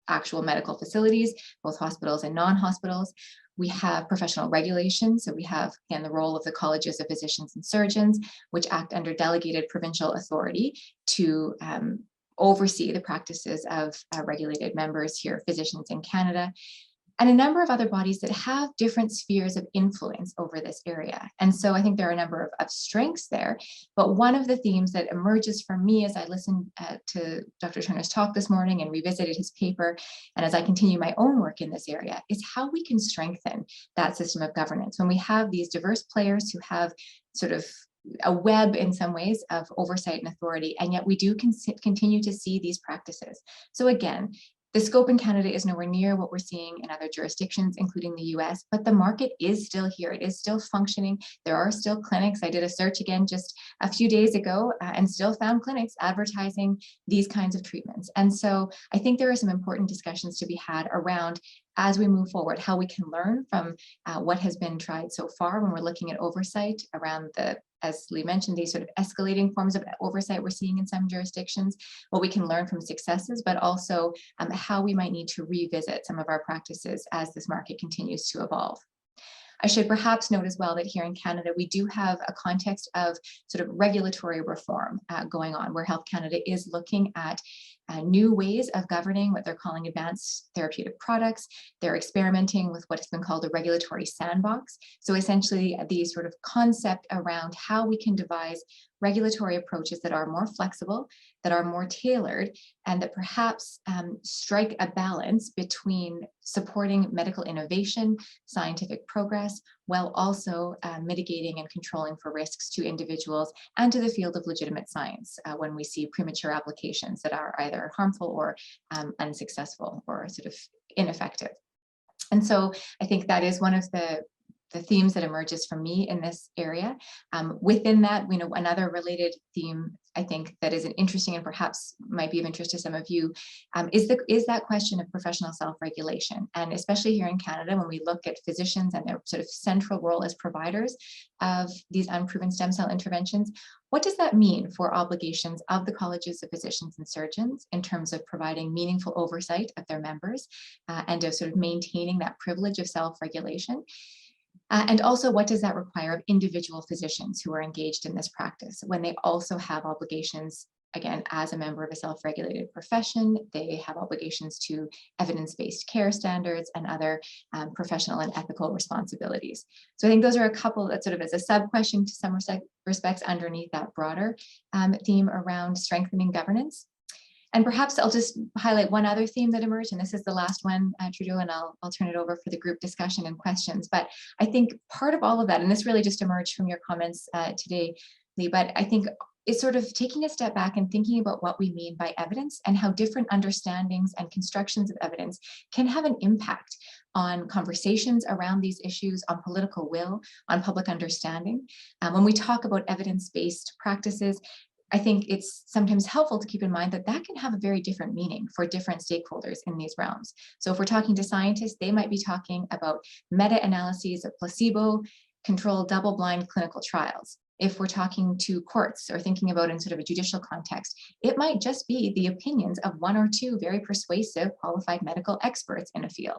actual medical facilities, both hospitals and non-hospitals. We have professional regulation. So we have, again, the role of the colleges of physicians and surgeons, which act under delegated provincial authority to oversee the practices of regulated members here, physicians in Canada, and a number of other bodies that have different spheres of influence over this area. And so I think there are a number of strengths there, but one of the themes that emerges for me as I listened to Dr. Turner's talk this morning and revisited his paper, and as I continue my own work in this area, is how we can strengthen that system of governance when we have these diverse players who have sort of a web in some ways of oversight and authority, and yet we do continue to see these practices. So again, the scope in Canada is nowhere near what we're seeing in other jurisdictions, including the US, but the market is still here. It is still functioning. There are still clinics. I did a search again just a few days ago and still found clinics advertising these kinds of treatments. And so I think there are some important discussions to be had around, as we move forward, how we can learn from what has been tried so far when we're looking at oversight around the, as Leigh mentioned, these sort of escalating forms of oversight we're seeing in some jurisdictions, what we can learn from successes, but also how we might need to revisit some of our practices as this market continues to evolve. I should perhaps note as well that here in Canada, we do have a context of sort of regulatory reform going on, where Health Canada is looking at new ways of governing what they're calling advanced therapeutic products. They're experimenting with what has been called a regulatory sandbox. So essentially the sort of concept around how we can devise regulatory approaches that are more flexible, that are more tailored, and that perhaps strike a balance between supporting medical innovation, scientific progress, while also mitigating and controlling for risks to individuals and to the field of legitimate science when we see premature applications that are either harmful or unsuccessful or sort of ineffective. And so I think that is one of the themes that emerges for me in this area. Within that, we know another related theme, I think, that is an interesting and perhaps might be of interest to some of you, is that question of professional self-regulation. And especially here in Canada, when we look at physicians and their sort of central role as providers of these unproven stem cell interventions, what does that mean for obligations of the colleges of physicians and surgeons in terms of providing meaningful oversight of their members and of sort of maintaining that privilege of self-regulation? And also, what does that require of individual physicians who are engaged in this practice when they also have obligations, again, as a member of a self-regulated profession, they have obligations to evidence-based care standards and other professional and ethical responsibilities. So I think those are a couple that sort of as a sub-question to some respects underneath that broader theme around strengthening governance. And perhaps I'll just highlight one other theme that emerged, and this is the last one, Trudeau, and I'll turn it over for the group discussion and questions. But I think part of all of that, and this really just emerged from your comments today, Leigh, but I think it's sort of taking a step back and thinking about what we mean by evidence and how different understandings and constructions of evidence can have an impact on conversations around these issues, on political will, on public understanding. When we talk about evidence-based practices, I think it's sometimes helpful to keep in mind that that can have a very different meaning for different stakeholders in these realms. So if we're talking to scientists, they might be talking about meta-analyses of placebo-controlled double-blind clinical trials. If we're talking to courts or thinking about in sort of a judicial context, it might just be the opinions of one or two very persuasive qualified medical experts in a field.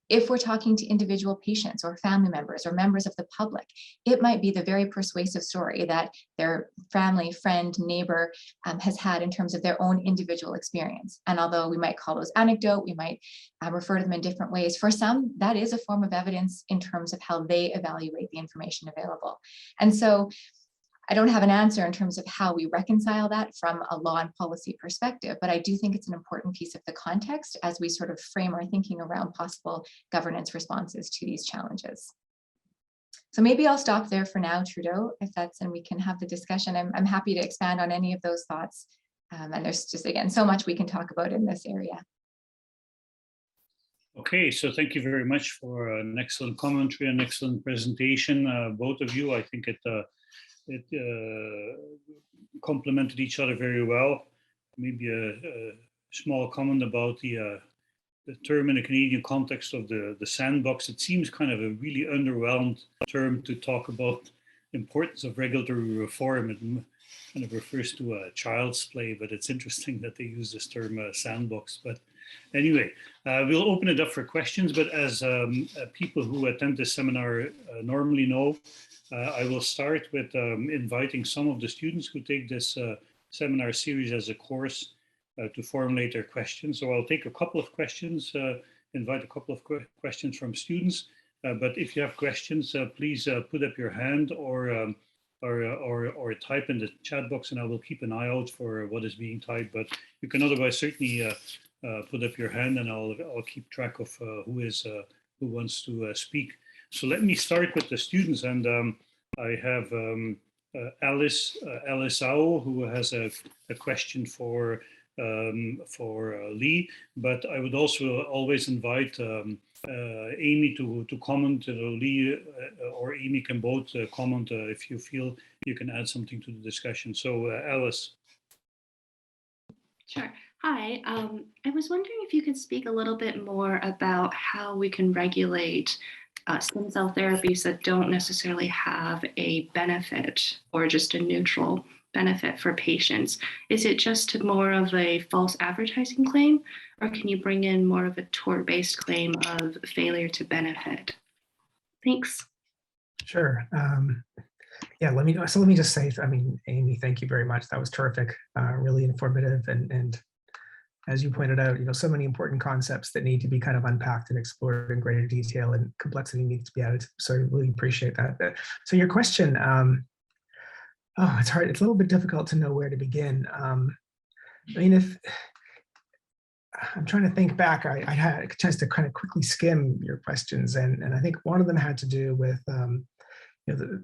If we're talking to individual patients or family members or members of the public, it might be the very persuasive story that their family, friend, neighbor has had in terms of their own individual experience. And although we might call those anecdote, we might refer to them in different ways. For some, that is a form of evidence in terms of how they evaluate the information available. And so I don't have an answer in terms of how we reconcile that from a law and policy perspective, but I do think it's an important piece of the context as we sort of frame our thinking around possible governance responses to these challenges. So maybe I'll stop there for now, Trudeau, if that's, and we can have the discussion. I'm happy to expand on any of those thoughts. And there's just, again, so much we can talk about in this area. Okay, so thank you very much for an excellent commentary and excellent presentation, both of you. I think it complemented each other very well. Maybe a small comment about the term in the Canadian context of the sandbox. It seems kind of a really underwhelmed term to talk about the importance of regulatory reform. It kind of refers to child's play, but it's interesting that they use this term sandbox. But anyway, we'll open it up for questions, but as people who attend this seminar normally know, I will start with inviting some of the students who take this seminar series as a course to formulate their questions. So I'll take a couple of questions, invite a couple of questions from students, but if you have questions, please put up your hand or type in the chat box, and I will keep an eye out for what is being typed, but you can otherwise certainly put up your hand, and I'll keep track of who wants to speak. So let me start with the students, and I have Alice Ao, who has a question for Leigh, but I would also always invite Amy to comment. Leigh or Amy can both comment if you feel you can add something to the discussion. So Alice. Sure. Hi, I was wondering if you could speak a little bit more about how we can regulate stem cell therapies that don't necessarily have a benefit or just a neutral benefit for patients. Is it just more of a false advertising claim, or can you bring in more of a tort-based claim of failure to benefit? Thanks. Sure. Yeah, let me just say, I mean, Amy, thank you very much. That was terrific, really informative. And as you pointed out, so many important concepts that need to be kind of unpacked and explored in greater detail, and complexity needs to be added. So I really appreciate that. So your question, it's hard. It's a little bit difficult to know where to begin. I mean, if I'm trying to think back, I had a chance to kind of quickly skim your questions, and I think one of them had to do with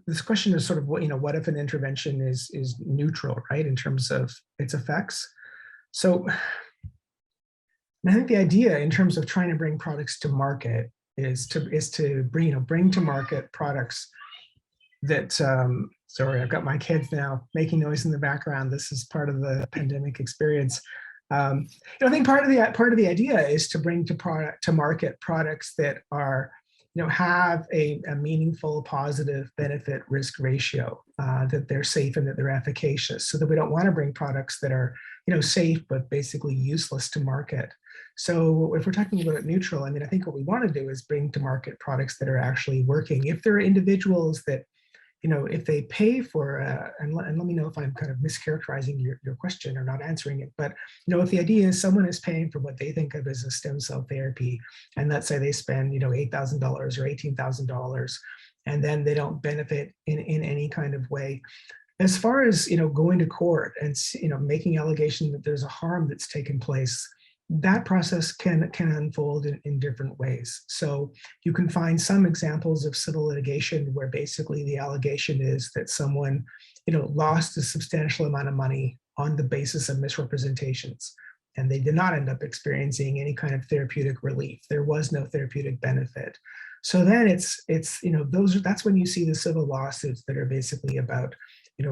this question is sort of what if an intervention is neutral, right, in terms of its effects. So I think the idea in terms of trying to bring products to market is to bring to market products that sorry, I've got my kids now making noise in the background. This is part of the pandemic experience. I think part of the idea is to bring to market products that are have a meaningful positive benefit risk ratio, that they're safe and that they're efficacious, so that we don't want to bring products that are safe but basically useless to market. So if we're talking about it neutral, I mean, I think what we want to do is bring to market products that are actually working. If there are individuals that if they pay for, and let me know if I'm kind of mischaracterizing your question or not answering it, but if the idea is someone is paying for what they think of as a stem cell therapy, and let's say they spend $8,000 or $18,000, and then they don't benefit in any kind of way, as far as going to court and making allegation that there's a harm that's taken place, that process can unfold in different ways. So you can find some examples of civil litigation where basically the allegation is that someone, lost a substantial amount of money on the basis of misrepresentations, and they did not end up experiencing any kind of therapeutic relief. There was no therapeutic benefit. So then that's when you see the civil lawsuits that are basically about,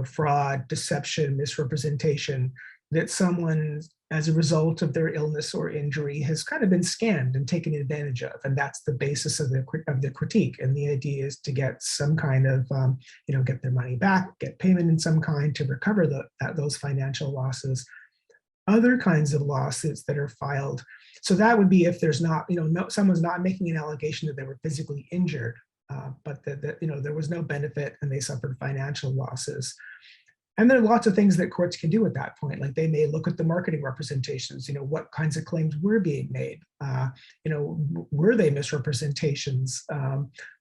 fraud, deception, misrepresentation, that someone, as a result of their illness or injury, has kind of been scammed and taken advantage of. And that's the basis of the critique. And the idea is to get some kind of, get their money back, get payment in some kind to recover those financial losses. Other kinds of lawsuits that are filed. So that would be if there's not, someone's not making an allegation that they were physically injured, but that there was no benefit and they suffered financial losses. And there are lots of things that courts can do at that point. Like they may look at the marketing representations, what kinds of claims were being made, were they misrepresentations?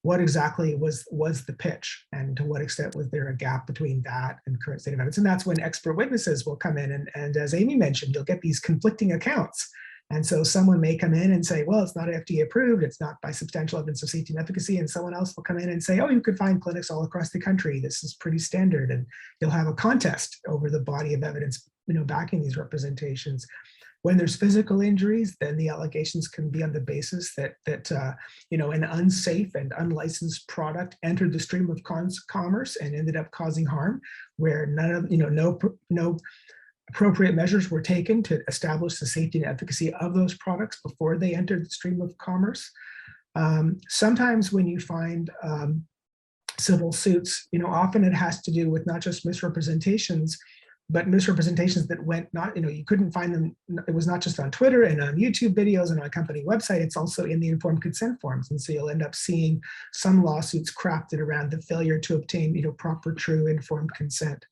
What exactly was the pitch? And to what extent was there a gap between that and current state of evidence? And that's when expert witnesses will come in. And as Amy mentioned, you'll get these conflicting accounts. And so someone may come in and say, well, it's not FDA approved, it's not by substantial evidence of safety and efficacy. And someone else will come in and say, oh, you could find clinics all across the country. This is pretty standard. And you'll have a contest over the body of evidence, backing these representations. When there's physical injuries, then the allegations can be on the basis that an unsafe and unlicensed product entered the stream of commerce and ended up causing harm, where no appropriate measures were taken to establish the safety and efficacy of those products before they entered the stream of commerce. Sometimes when you find civil suits, often it has to do with not just misrepresentations, but misrepresentations that went you couldn't find them. It was not just on Twitter and on YouTube videos and on a company website, it's also in the informed consent forms. And so you'll end up seeing some lawsuits crafted around the failure to obtain, proper, true, informed consent.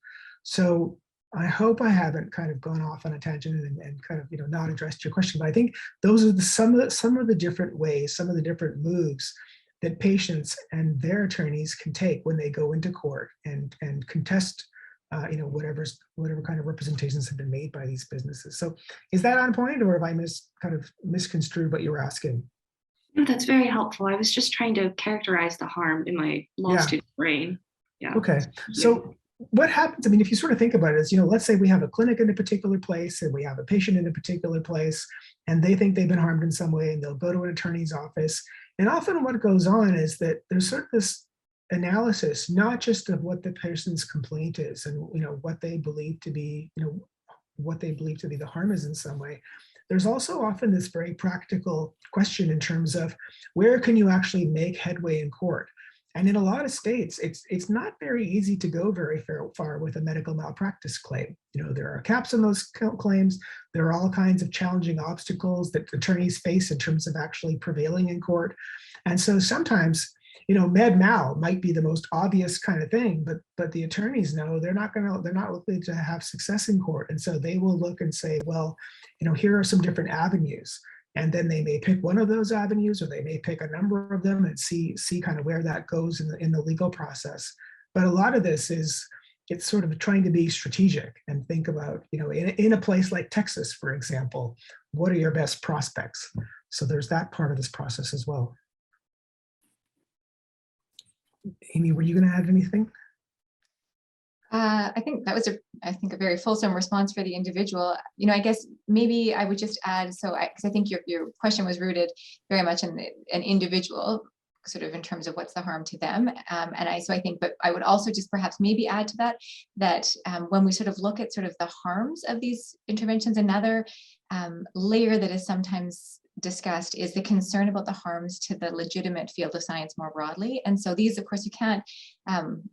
So I hope I haven't kind of gone off on a tangent and kind of not addressed your question, but I think those are some of the different ways, some of the different moves that patients and their attorneys can take when they go into court and contest whatever kind of representations have been made by these businesses. So is that on point, or have I misconstrued what you were asking? No, that's very helpful. I was just trying to characterize the harm in my law student brain. Yeah. Okay. So what happens, I mean, if you sort of think about it, is, let's say we have a clinic in a particular place and we have a patient in a particular place, and they think they've been harmed in some way, and they'll go to an attorney's office. And often what goes on is that there's sort of this analysis, not just of what the person's complaint is and, what they believe to be, what they believe to be the harm is in some way. There's also often this very practical question in terms of where can you actually make headway in court? And in a lot of states, it's not very easy to go very far with a medical malpractice claim. There are caps on those claims. There are all kinds of challenging obstacles that attorneys face in terms of actually prevailing in court. And so sometimes, med mal might be the most obvious kind of thing, but the attorneys know they're not likely to have success in court. And so they will look and say, well, here are some different avenues. And then they may pick one of those avenues, or they may pick a number of them and see kind of where that goes in the legal process. But a lot of this it's sort of trying to be strategic and think about, in a place like Texas, for example, what are your best prospects? So there's that part of this process as well. Amy, were you going to add anything? I think that was a very fulsome response for the individual. I guess maybe I would just add, because I think your question was rooted very much in an individual, sort of in terms of what's the harm to them. But I would also just perhaps maybe add to that when we sort of look at sort of the harms of these interventions, another layer that is sometimes discussed is the concern about the harms to the legitimate field of science more broadly. And so these, of course, you can't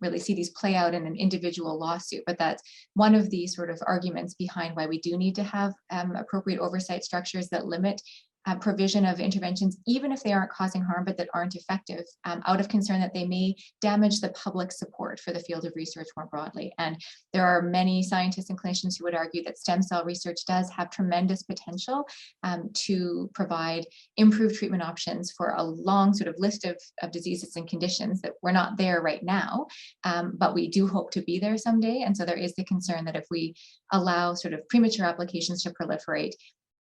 really see these play out in an individual lawsuit, but that's one of the sort of arguments behind why we do need to have appropriate oversight structures that limit provision of interventions, even if they aren't causing harm, but that aren't effective, out of concern that they may damage the public support for the field of research more broadly. And there are many scientists and clinicians who would argue that stem cell research does have tremendous potential to provide improved treatment options for a long sort of list of diseases and conditions that we're not there right now, but we do hope to be there someday. And so there is the concern that if we allow sort of premature applications to proliferate,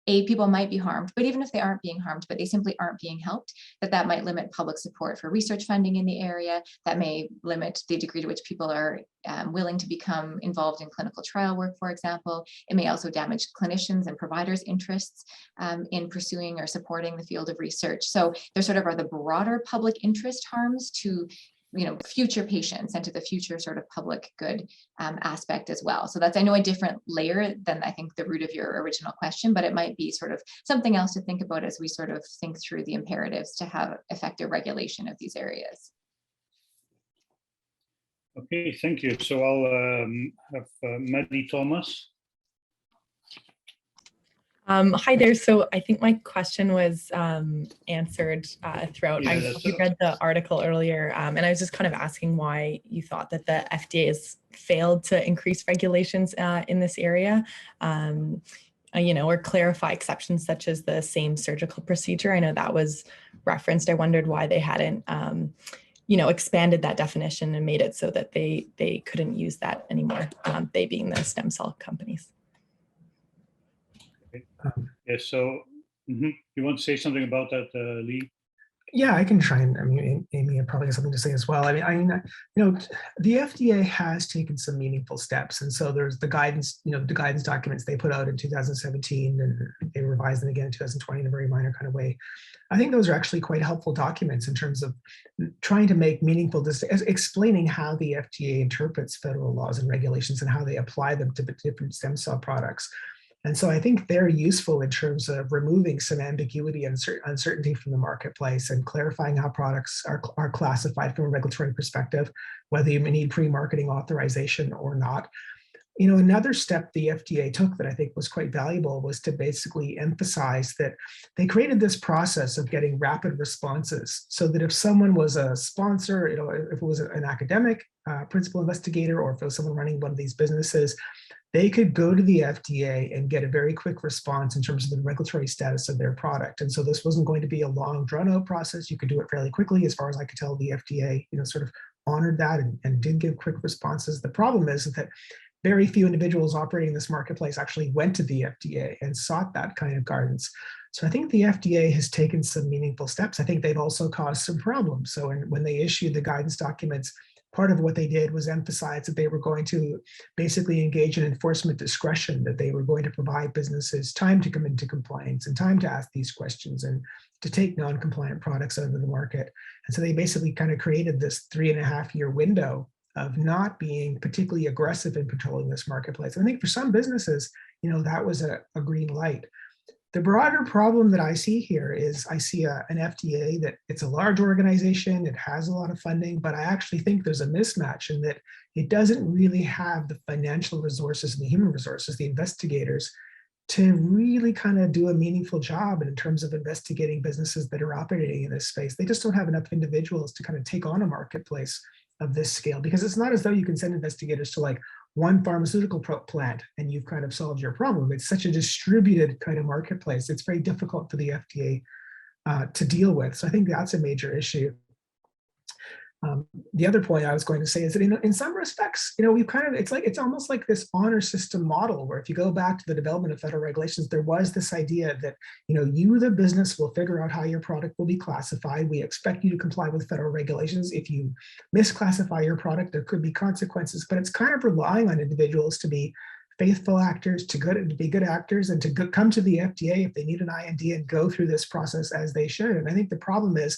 people might be harmed, but even if they aren't being harmed, but they simply aren't being helped, that might limit public support for research funding in the area. That may limit the degree to which people are willing to become involved in clinical trial work, for example. It may also damage clinicians' and providers' interests in pursuing or supporting the field of research. So there sort of are the broader public interest harms to future patients and to the future sort of public good aspect as well. So that's, I know, a different layer than I think the root of your original question, but it might be sort of something else to think about as we sort of think through the imperatives to have effective regulation of these areas. Okay, thank you. So I'll have Maddie Thomas. Hi there. So I think my question was answered throughout. I read the article earlier, and I was just kind of asking why you thought that the FDA has failed to increase regulations in this area, or clarify exceptions such as the same surgical procedure. I know that was referenced. I wondered why they hadn't, expanded that definition and made it so that they couldn't use that anymore, they being the stem cell companies. Yeah, so you want to say something about that, Leigh? Yeah, I can try and, Amy probably has something to say as well. The FDA has taken some meaningful steps. And so there's the guidance, the guidance documents they put out in 2017, and they revised them again in 2020 in a very minor kind of way. I think those are actually quite helpful documents in terms of trying to make meaningful, explaining how the FDA interprets federal laws and regulations and how they apply them to different stem cell products. And so I think they're useful in terms of removing some ambiguity and uncertainty from the marketplace and clarifying how products are classified from a regulatory perspective, whether you need pre-marketing authorization or not. Another step the FDA took that I think was quite valuable was to basically emphasize that they created this process of getting rapid responses, so that if someone was a sponsor, if it was an academic principal investigator, or if it was someone running one of these businesses, they could go to the FDA and get a very quick response in terms of the regulatory status of their product. And so this wasn't going to be a long, drawn-out process. You could do it fairly quickly. As far as I could tell, the FDA, sort of honored that and did give quick responses. The problem is that very few individuals operating in this marketplace actually went to the FDA and sought that kind of guidance. So I think the FDA has taken some meaningful steps. I think they've also caused some problems. So when they issued the guidance documents, part of what they did was emphasize that they were going to basically engage in enforcement discretion, that they were going to provide businesses time to come into compliance and time to ask these questions and to take non-compliant products out of the market. And so they basically kind of created this 3.5-year window of not being particularly aggressive in controlling this marketplace. And I think for some businesses, that was a green light. The broader problem that I see here is I see an FDA that it's a large organization, it has a lot of funding, but I actually think there's a mismatch in that it doesn't really have the financial resources and the human resources, the investigators, to really kind of do a meaningful job in terms of investigating businesses that are operating in this space. They just don't have enough individuals to kind of take on a marketplace of this scale, because it's not as though you can send investigators to like one pharmaceutical plant and you've kind of solved your problem. It's such a distributed kind of marketplace. It's very difficult for the FDA to deal with. So I think that's a major issue. The other point I was going to say is that in some respects, we've kind of, it's almost like this honor system model where if you go back to the development of federal regulations, there was this idea that, you, the business, will figure out how your product will be classified. We expect you to comply with federal regulations. If you misclassify your product, there could be consequences, but it's kind of relying on individuals to be faithful actors, to be good actors, and to come to the FDA if they need an IND and go through this process as they should. And I think the problem is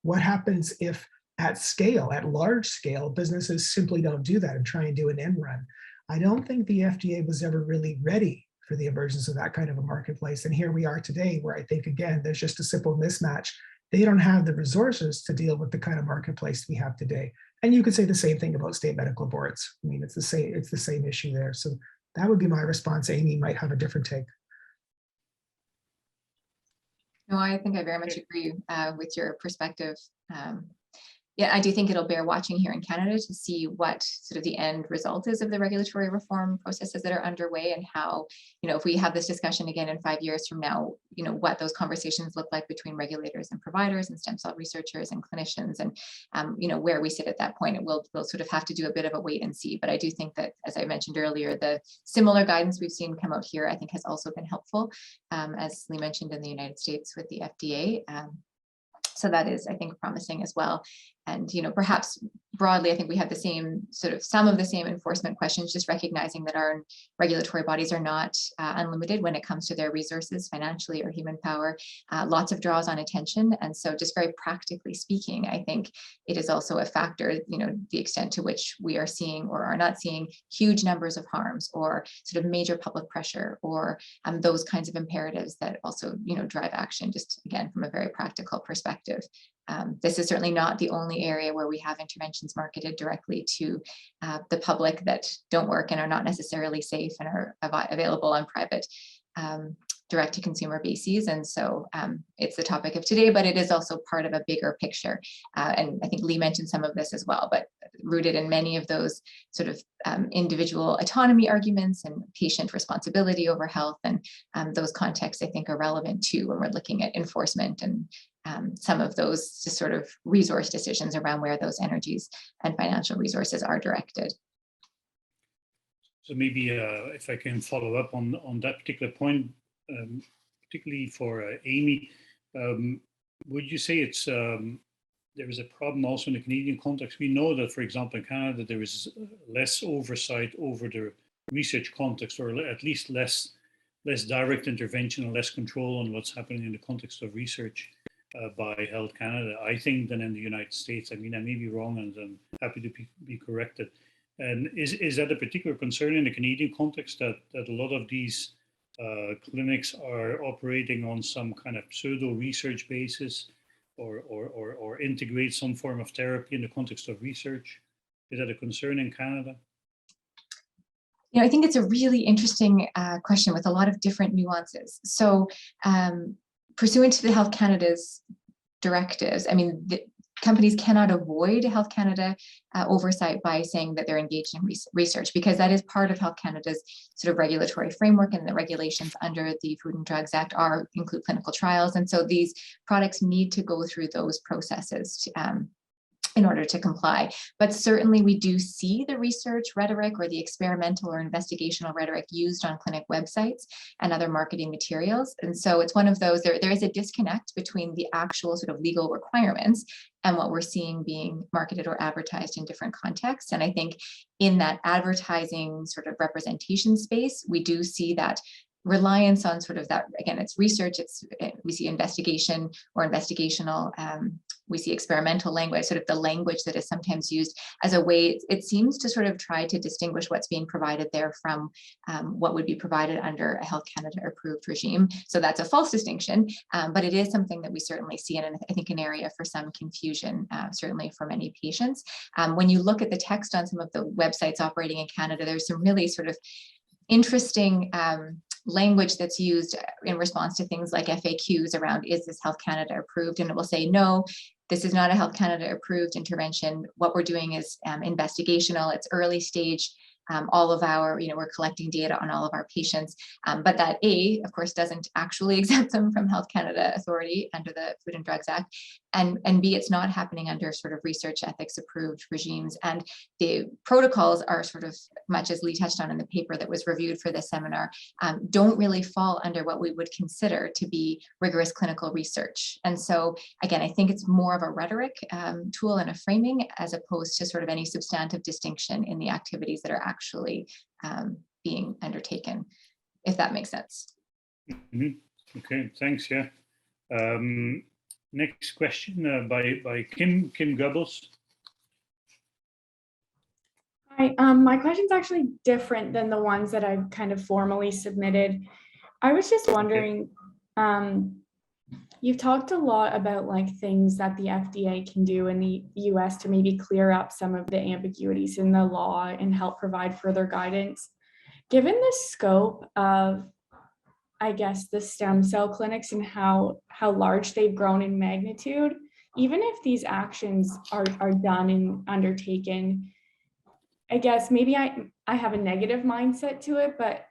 what happens if at scale, at large scale, businesses simply don't do that and try and do an end run. I don't think the FDA was ever really ready for the emergence of that kind of a marketplace. And here we are today, where I think, again, there's just a simple mismatch. They don't have the resources to deal with the kind of marketplace we have today. And you could say the same thing about state medical boards. I mean, it's the same issue there. So that would be my response. Amy might have a different take. No, I think I very much agree with your perspective. Yeah, I do think it'll bear watching here in Canada to see what sort of the end result is of the regulatory reform processes that are underway, and how, if we have this discussion again in 5 years from now, what those conversations look like between regulators and providers and stem cell researchers and clinicians, and where we sit at that point. We'll sort of have to do a bit of a wait and see. But I do think that, as I mentioned earlier, the similar guidance we've seen come out here, I think, has also been helpful, as Leigh mentioned, in the United States with the FDA. So that is, I think, promising as well. And, perhaps broadly, I think we have the same some of the same enforcement questions, just recognizing that our regulatory bodies are not unlimited when it comes to their resources, financially or human power. Lots of draws on attention. And so just very practically speaking, I think it is also a factor, the extent to which we are seeing or are not seeing huge numbers of harms, or sort of major public pressure, or those kinds of imperatives that also, drive action, just again, from a very practical perspective. This is certainly not the only area where we have interventions marketed directly to the public that don't work and are not necessarily safe and are available on private direct-to-consumer bases. And so it's the topic of today, but it is also part of a bigger picture. And I think Leigh mentioned some of this as well, but rooted in many of those sort of individual autonomy arguments and patient responsibility over health, and those contexts, I think, are relevant too when we're looking at enforcement and some of those just sort of resource decisions around where those energies and financial resources are directed. So maybe if I can follow up on that particular point, particularly for Amy, would you say it's there is a problem also in the Canadian context? We know that, for example, in Canada, there is less oversight over the research context, or at least less direct intervention and less control on what's happening in the context of research by Health Canada, I think, than in the United States. I mean, I may be wrong, and I'm happy to be corrected. And is that a particular concern in the Canadian context, that a lot of these clinics are operating on some kind of pseudo research basis, or integrate some form of therapy in the context of research? Is that a concern in Canada? I think it's a really interesting question with a lot of different nuances. So pursuant to the Health Canada's directives, I mean, the companies cannot avoid Health Canada oversight by saying that they're engaged in research, because that is part of Health Canada's sort of regulatory framework, and the regulations under the Food and Drugs Act include clinical trials. And so these products need to go through those processes in order to comply. But certainly we do see the research rhetoric, or the experimental or investigational rhetoric, used on clinic websites and other marketing materials. And so it's one of those, there is a disconnect between the actual sort of legal requirements and what we're seeing being marketed or advertised in different contexts. And I think in that advertising sort of representation space, we do see that reliance on sort of that, again, it's research, we see investigation or investigational, we see experimental language, sort of the language that is sometimes used as a way, it seems to sort of try to distinguish what's being provided there from what would be provided under a Health Canada approved regime. So that's a false distinction, but it is something that we certainly see, and I think an area for some confusion, certainly for many patients. When you look at the text on some of the websites operating in Canada, there's some really sort of interesting language that's used in response to things like FAQs around, is this Health Canada approved? And it will say, no, this is not a Health Canada approved intervention. What we're doing is investigational, it's early stage. All of our, we're collecting data on all of our patients, but that A, of course, doesn't actually exempt them from Health Canada authority under the Food and Drugs Act, and B, it's not happening under sort of research ethics approved regimes. And the protocols are sort of, much as Leigh touched on in the paper that was reviewed for this seminar, don't really fall under what we would consider to be rigorous clinical research. And so again, I think it's more of a rhetoric tool and a framing, as opposed to sort of any substantive distinction in the activities that are actually being undertaken, if that makes sense. Mm-hmm. Okay, thanks. Yeah. Next question by Kim Goebbels. Hi, my question's actually different than the ones that I've kind of formally submitted. I was just wondering, you've talked a lot about like things that the FDA can do in the US to maybe clear up some of the ambiguities in the law and help provide further guidance. Given the scope of, I guess, the stem cell clinics and how large they've grown in magnitude, even if these actions are done and undertaken, I guess maybe I have a negative mindset to it, but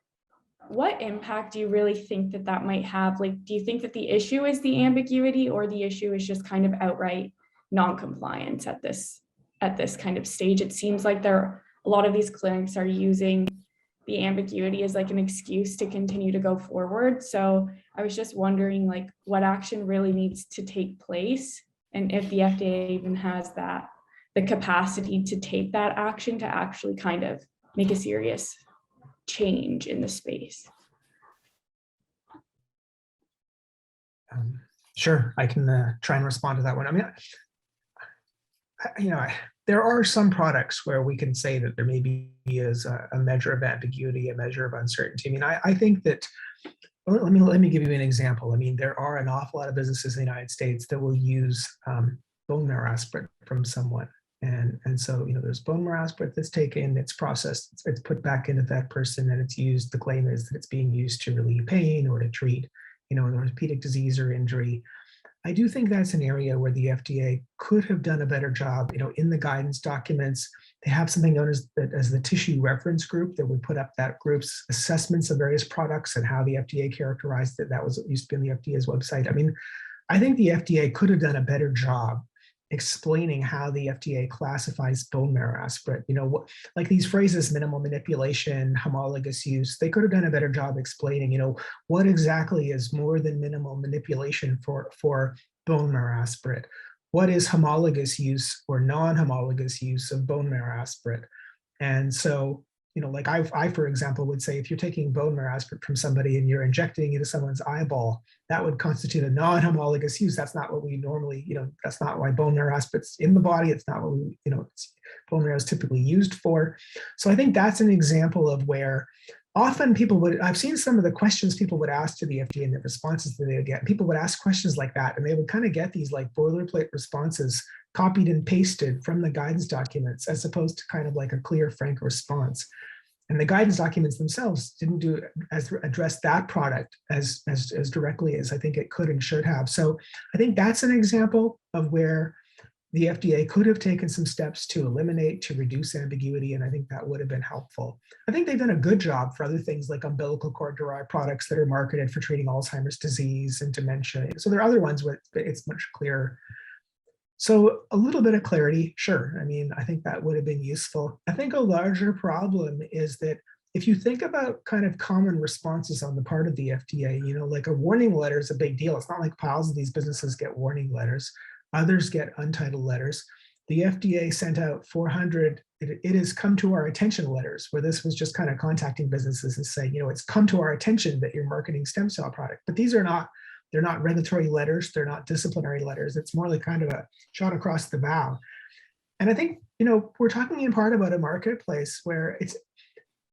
what impact do you really think that might have? Like, do you think that the issue is the ambiguity, or the issue is just kind of outright non-compliance at this kind of stage? It seems like a lot of these clinics are using the ambiguity as like an excuse to continue to go forward. So I was just wondering, like, what action really needs to take place, and if the FDA even has the capacity to take that action to actually kind of make a serious change in the space. Sure, I can try and respond to that one. I mean, there are some products where we can say that there maybe is a measure of ambiguity, a measure of uncertainty. I mean, I think that, let me give you an example. I mean, there are an awful lot of businesses in the United States that will use bone marrow aspirate from someone. And so, there's bone marrow aspirate that's taken, it's processed, it's put back into that person, and it's used. The claim is that it's being used to relieve pain or to treat, an orthopedic disease or injury. I do think that's an area where the FDA could have done a better job. In the guidance documents, they have something known as the tissue reference group that would put up that group's assessments of various products and how the FDA characterized it. That used to be on the FDA's website. I mean, I think the FDA could have done a better job explaining how the FDA classifies bone marrow aspirate. Like these phrases, minimal manipulation, homologous use, they could have done a better job explaining, what exactly is more than minimal manipulation for bone marrow aspirate? What is homologous use or non-homologous use of bone marrow aspirate? And so, like I, for example, would say if you're taking bone marrow aspirate from somebody and you're injecting into someone's eyeball, that would constitute a non-homologous use. That's not what we normally, that's not why bone marrow aspirate's in the body. It's not what we, bone marrow is typically used for. So I think that's an example of where often I've seen some of the questions people would ask to the FDA and the responses that they would get. People would ask questions like that, and they would kind of get these like boilerplate responses copied and pasted from the guidance documents, as opposed to kind of like a clear, frank response. And the guidance documents themselves didn't address that product as directly as I think it could and should have. So I think that's an example of where the FDA could have taken some steps to eliminate, to reduce ambiguity, and I think that would have been helpful. I think they've done a good job for other things like umbilical cord-derived products that are marketed for treating Alzheimer's disease and dementia. So there are other ones where it's much clearer. So a little bit of clarity, sure. I mean, I think that would have been useful. I think a larger problem is that if you think about kind of common responses on the part of the FDA, like a warning letter is a big deal. It's not like piles of these businesses get warning letters. Others get untitled letters. The FDA sent out 400, it has come to our attention letters, where this was just kind of contacting businesses and saying, it's come to our attention that you're marketing stem cell product. But these are not, they're not regulatory letters, they're not disciplinary letters. It's more like kind of a shot across the bow. And I think, we're talking in part about a marketplace where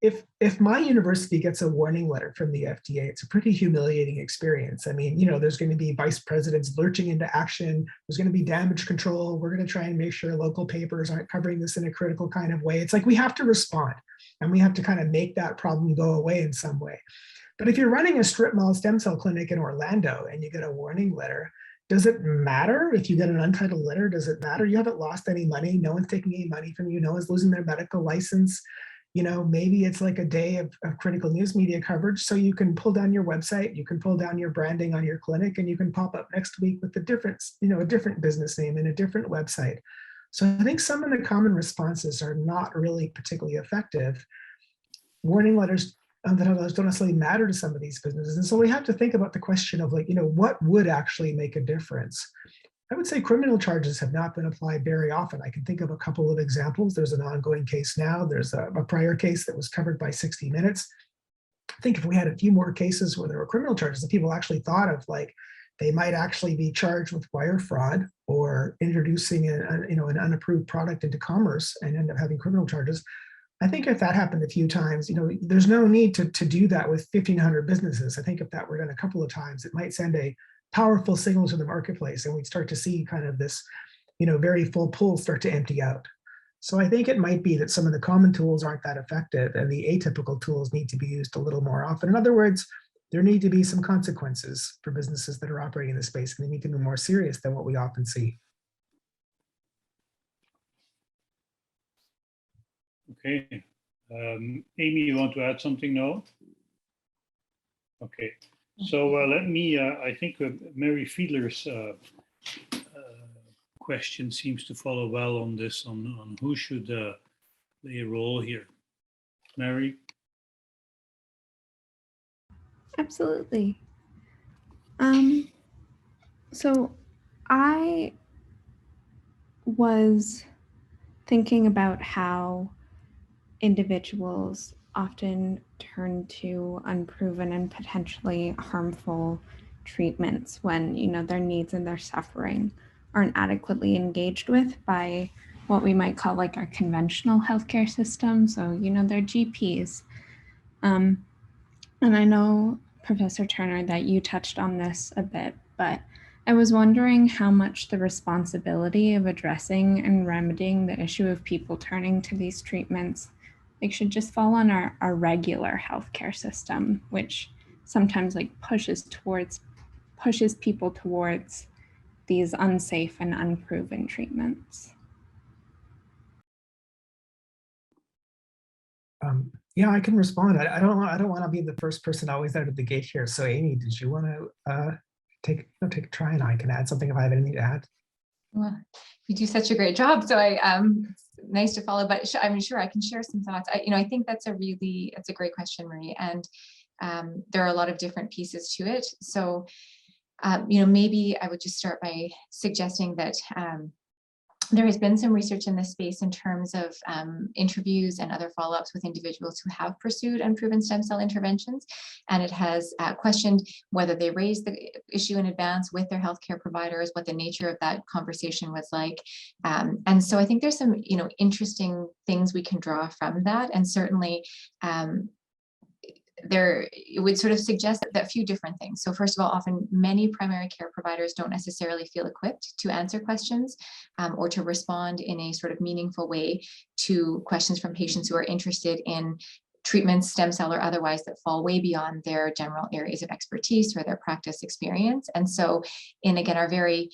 if my university gets a warning letter from the FDA, it's a pretty humiliating experience. I mean, there's going to be vice presidents lurching into action. There's going to be damage control. We're going to try and make sure local papers aren't covering this in a critical kind of way. It's like we have to respond, and we have to kind of make that problem go away in some way. But if you're running a strip mall stem cell clinic in Orlando and you get a warning letter, does it matter if you get an untitled letter? Does it matter? You haven't lost any money. No one's taking any money from you. No one's losing their medical license. You know, maybe it's like a day of critical news media coverage. So you can pull down your website, you can pull down your branding on your clinic, and you can pop up next week with a different, a different business name and a different website. So I think some of the common responses are not really particularly effective. Warning letters don't necessarily matter to some of these businesses. And so we have to think about the question of, like, what would actually make a difference? I would say criminal charges have not been applied very often. I can think of a couple of examples. There's an ongoing case now. There's a prior case that was covered by 60 Minutes. I think if we had a few more cases where there were criminal charges that people actually thought of, like they might actually be charged with wire fraud or introducing an unapproved product into commerce and end up having criminal charges. I think if that happened a few times, there's no need to do that with 1,500 businesses. I think if that were done a couple of times, it might send a powerful signal to the marketplace, and we'd start to see kind of this, very full pool start to empty out. So I think it might be that some of the common tools aren't that effective, and the atypical tools need to be used a little more often. In other words, there need to be some consequences for businesses that are operating in this space, and they need to be more serious than what we often see. Okay. Amy, you want to add something now? Okay. So let me, I think Mary Fiedler's question seems to follow well on this, on who should play a role here. Mary? Absolutely. So I was thinking about how individuals often turn to unproven and potentially harmful treatments when, their needs and their suffering aren't adequately engaged with by what we might call like our conventional healthcare system. So, their GPs. And I know, Professor Turner, that you touched on this a bit, but I was wondering how much the responsibility of addressing and remedying the issue of people turning to these treatments should just fall on our regular healthcare system, which sometimes pushes people towards these unsafe and unproven treatments. Yeah, I can respond. I don't want to be the first person always out of the gate here. So Amy, did you want to take a try, and I can add something if I have anything to add? Well, you do such a great job. So it's nice to follow, but I'm sure I can share some thoughts. I think that's a great question, Marie. And there are a lot of different pieces to it. So, maybe I would just start by suggesting that there has been some research in this space in terms of interviews and other follow-ups with individuals who have pursued unproven stem cell interventions. And it has questioned whether they raised the issue in advance with their healthcare providers, what the nature of that conversation was like. And so I think there's some, interesting things we can draw from that. And certainly, it would sort of suggest that a few different things. So first of all, often many primary care providers don't necessarily feel equipped to answer questions or to respond in a sort of meaningful way to questions from patients who are interested in treatments, stem cell or otherwise, that fall way beyond their general areas of expertise or their practice experience. And so in, again, our very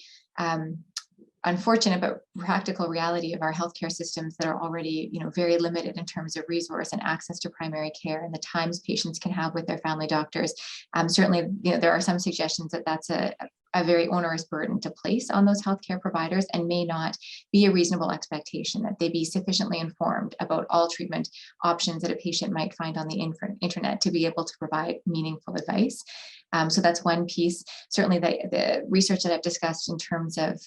unfortunate but practical reality of our healthcare systems that are already, very limited in terms of resource and access to primary care and the times patients can have with their family doctors. Certainly, there are some suggestions that that's a very onerous burden to place on those healthcare providers, and may not be a reasonable expectation that they be sufficiently informed about all treatment options that a patient might find on the internet to be able to provide meaningful advice. So that's one piece. Certainly the research that I've discussed in terms of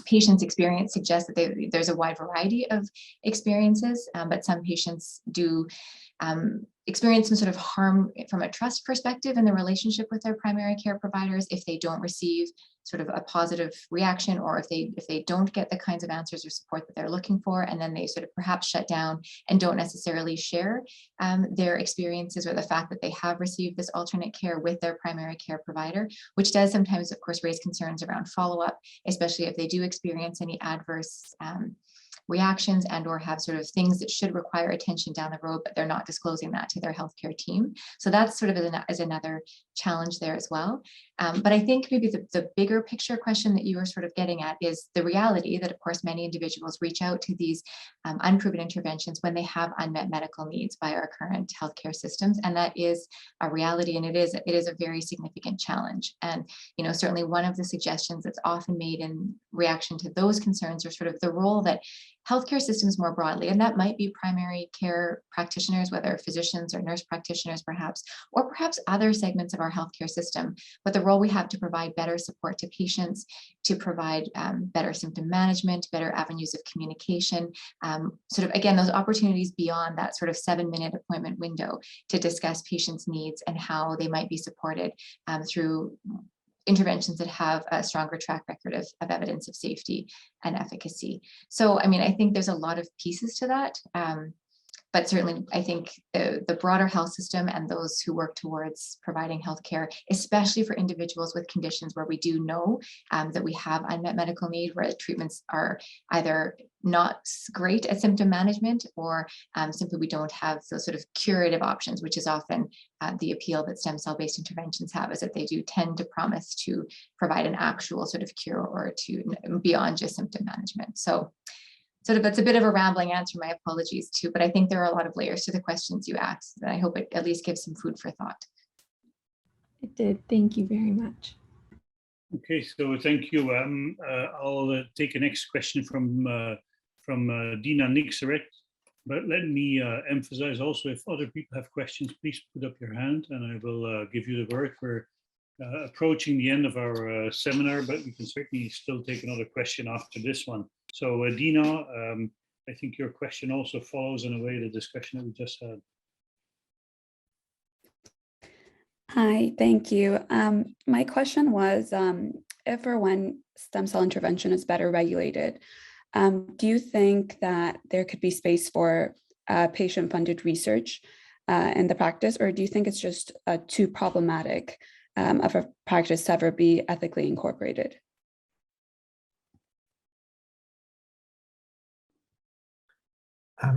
patients' experience suggests that there's a wide variety of experiences, but some patients do experience some sort of harm from a trust perspective in the relationship with their primary care providers if they don't receive sort of a positive reaction, or if they don't get the kinds of answers or support that they're looking for, and then they sort of perhaps shut down and don't necessarily share their experiences or the fact that they have received this alternate care with their primary care provider, which does sometimes, of course, raise concerns around follow-up, especially if they do experience any adverse reactions and or have sort of things that should require attention down the road, but they're not disclosing that to their healthcare team. So that's sort of as another challenge there as well. But I think maybe the bigger picture question that you were sort of getting at is the reality that, of course, many individuals reach out to these unproven interventions when they have unmet medical needs by our current healthcare systems. And that is a reality, and it is a very significant challenge. And, you know, certainly one of the suggestions that's often made in reaction to those concerns are sort of the role that healthcare systems more broadly, and that might be primary care practitioners, whether physicians or nurse practitioners perhaps, or perhaps other segments of our healthcare system, but the role we have to provide better support to patients, to provide better symptom management, better avenues of communication, sort of, again, those opportunities beyond that sort of 7-minute appointment window to discuss patients' needs and how they might be supported through interventions that have a stronger track record of evidence of safety and efficacy. So, I mean, I think there's a lot of pieces to that. But certainly, I think the broader health system and those who work towards providing healthcare, especially for individuals with conditions where we do know that we have unmet medical need, where treatments are either not great at symptom management or simply we don't have those sort of curative options, which is often the appeal that stem cell-based interventions have, is that they do tend to promise to provide an actual sort of cure or to beyond just symptom management. So sort of, that's a bit of a rambling answer, my apologies too, but I think there are a lot of layers to the questions you asked, and I hope it at least gives some food for thought. It did. Thank you very much. Okay, so thank you. I'll take the next question from Dina Nixeret, but let me emphasize also, if other people have questions, please put up your hand and I will give you the word. We're approaching the end of our seminar, but we can certainly still take another question after this one. So Dina, I think your question also follows in a way the discussion that we just had. Hi, thank you. My question was, if or when stem cell intervention is better regulated, do you think that there could be space for patient-funded research in the practice, or do you think it's just too problematic of a practice to ever be ethically incorporated?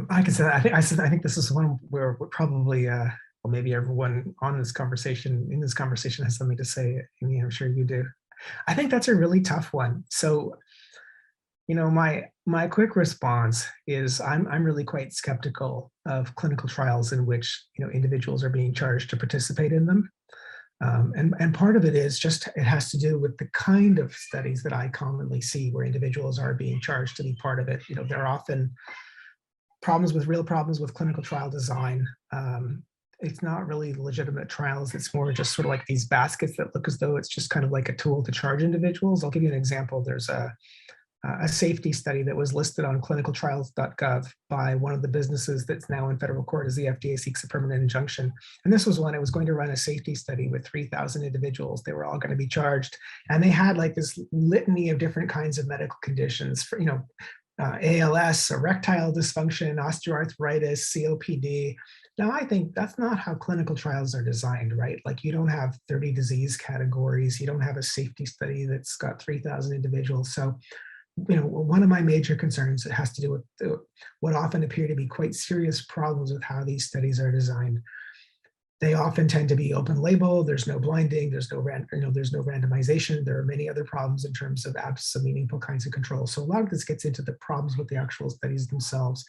I can say that. I think this is one where we're probably, well, maybe everyone in this conversation has something to say. I mean, I'm sure you do. I think that's a really tough one. So, you know, my quick response is I'm really quite skeptical of clinical trials in which, you know, individuals are being charged to participate in them. And part of it is just, it has to do with the kind of studies that I commonly see where individuals are being charged to be part of it. You know, there are often real problems with clinical trial design. It's not really legitimate trials. It's more just sort of like these baskets that look as though it's just kind of like a tool to charge individuals. I'll give you an example. There's a safety study that was listed on clinicaltrials.gov by one of the businesses that's now in federal court as the FDA seeks a permanent injunction. And this was one, it was going to run a safety study with 3,000 individuals. They were all going to be charged. And they had like this litany of different kinds of medical conditions for, you know, ALS, erectile dysfunction, osteoarthritis, COPD. Now, I think that's not how clinical trials are designed, right? Like, you don't have 30 disease categories. You don't have a safety study that's got 3,000 individuals. So, you know, one of my major concerns, it has to do with what often appear to be quite serious problems with how these studies are designed. They often tend to be open label. There's no blinding. There's no randomization. There are many other problems in terms of absence of meaningful kinds of control. So a lot of this gets into the problems with the actual studies themselves.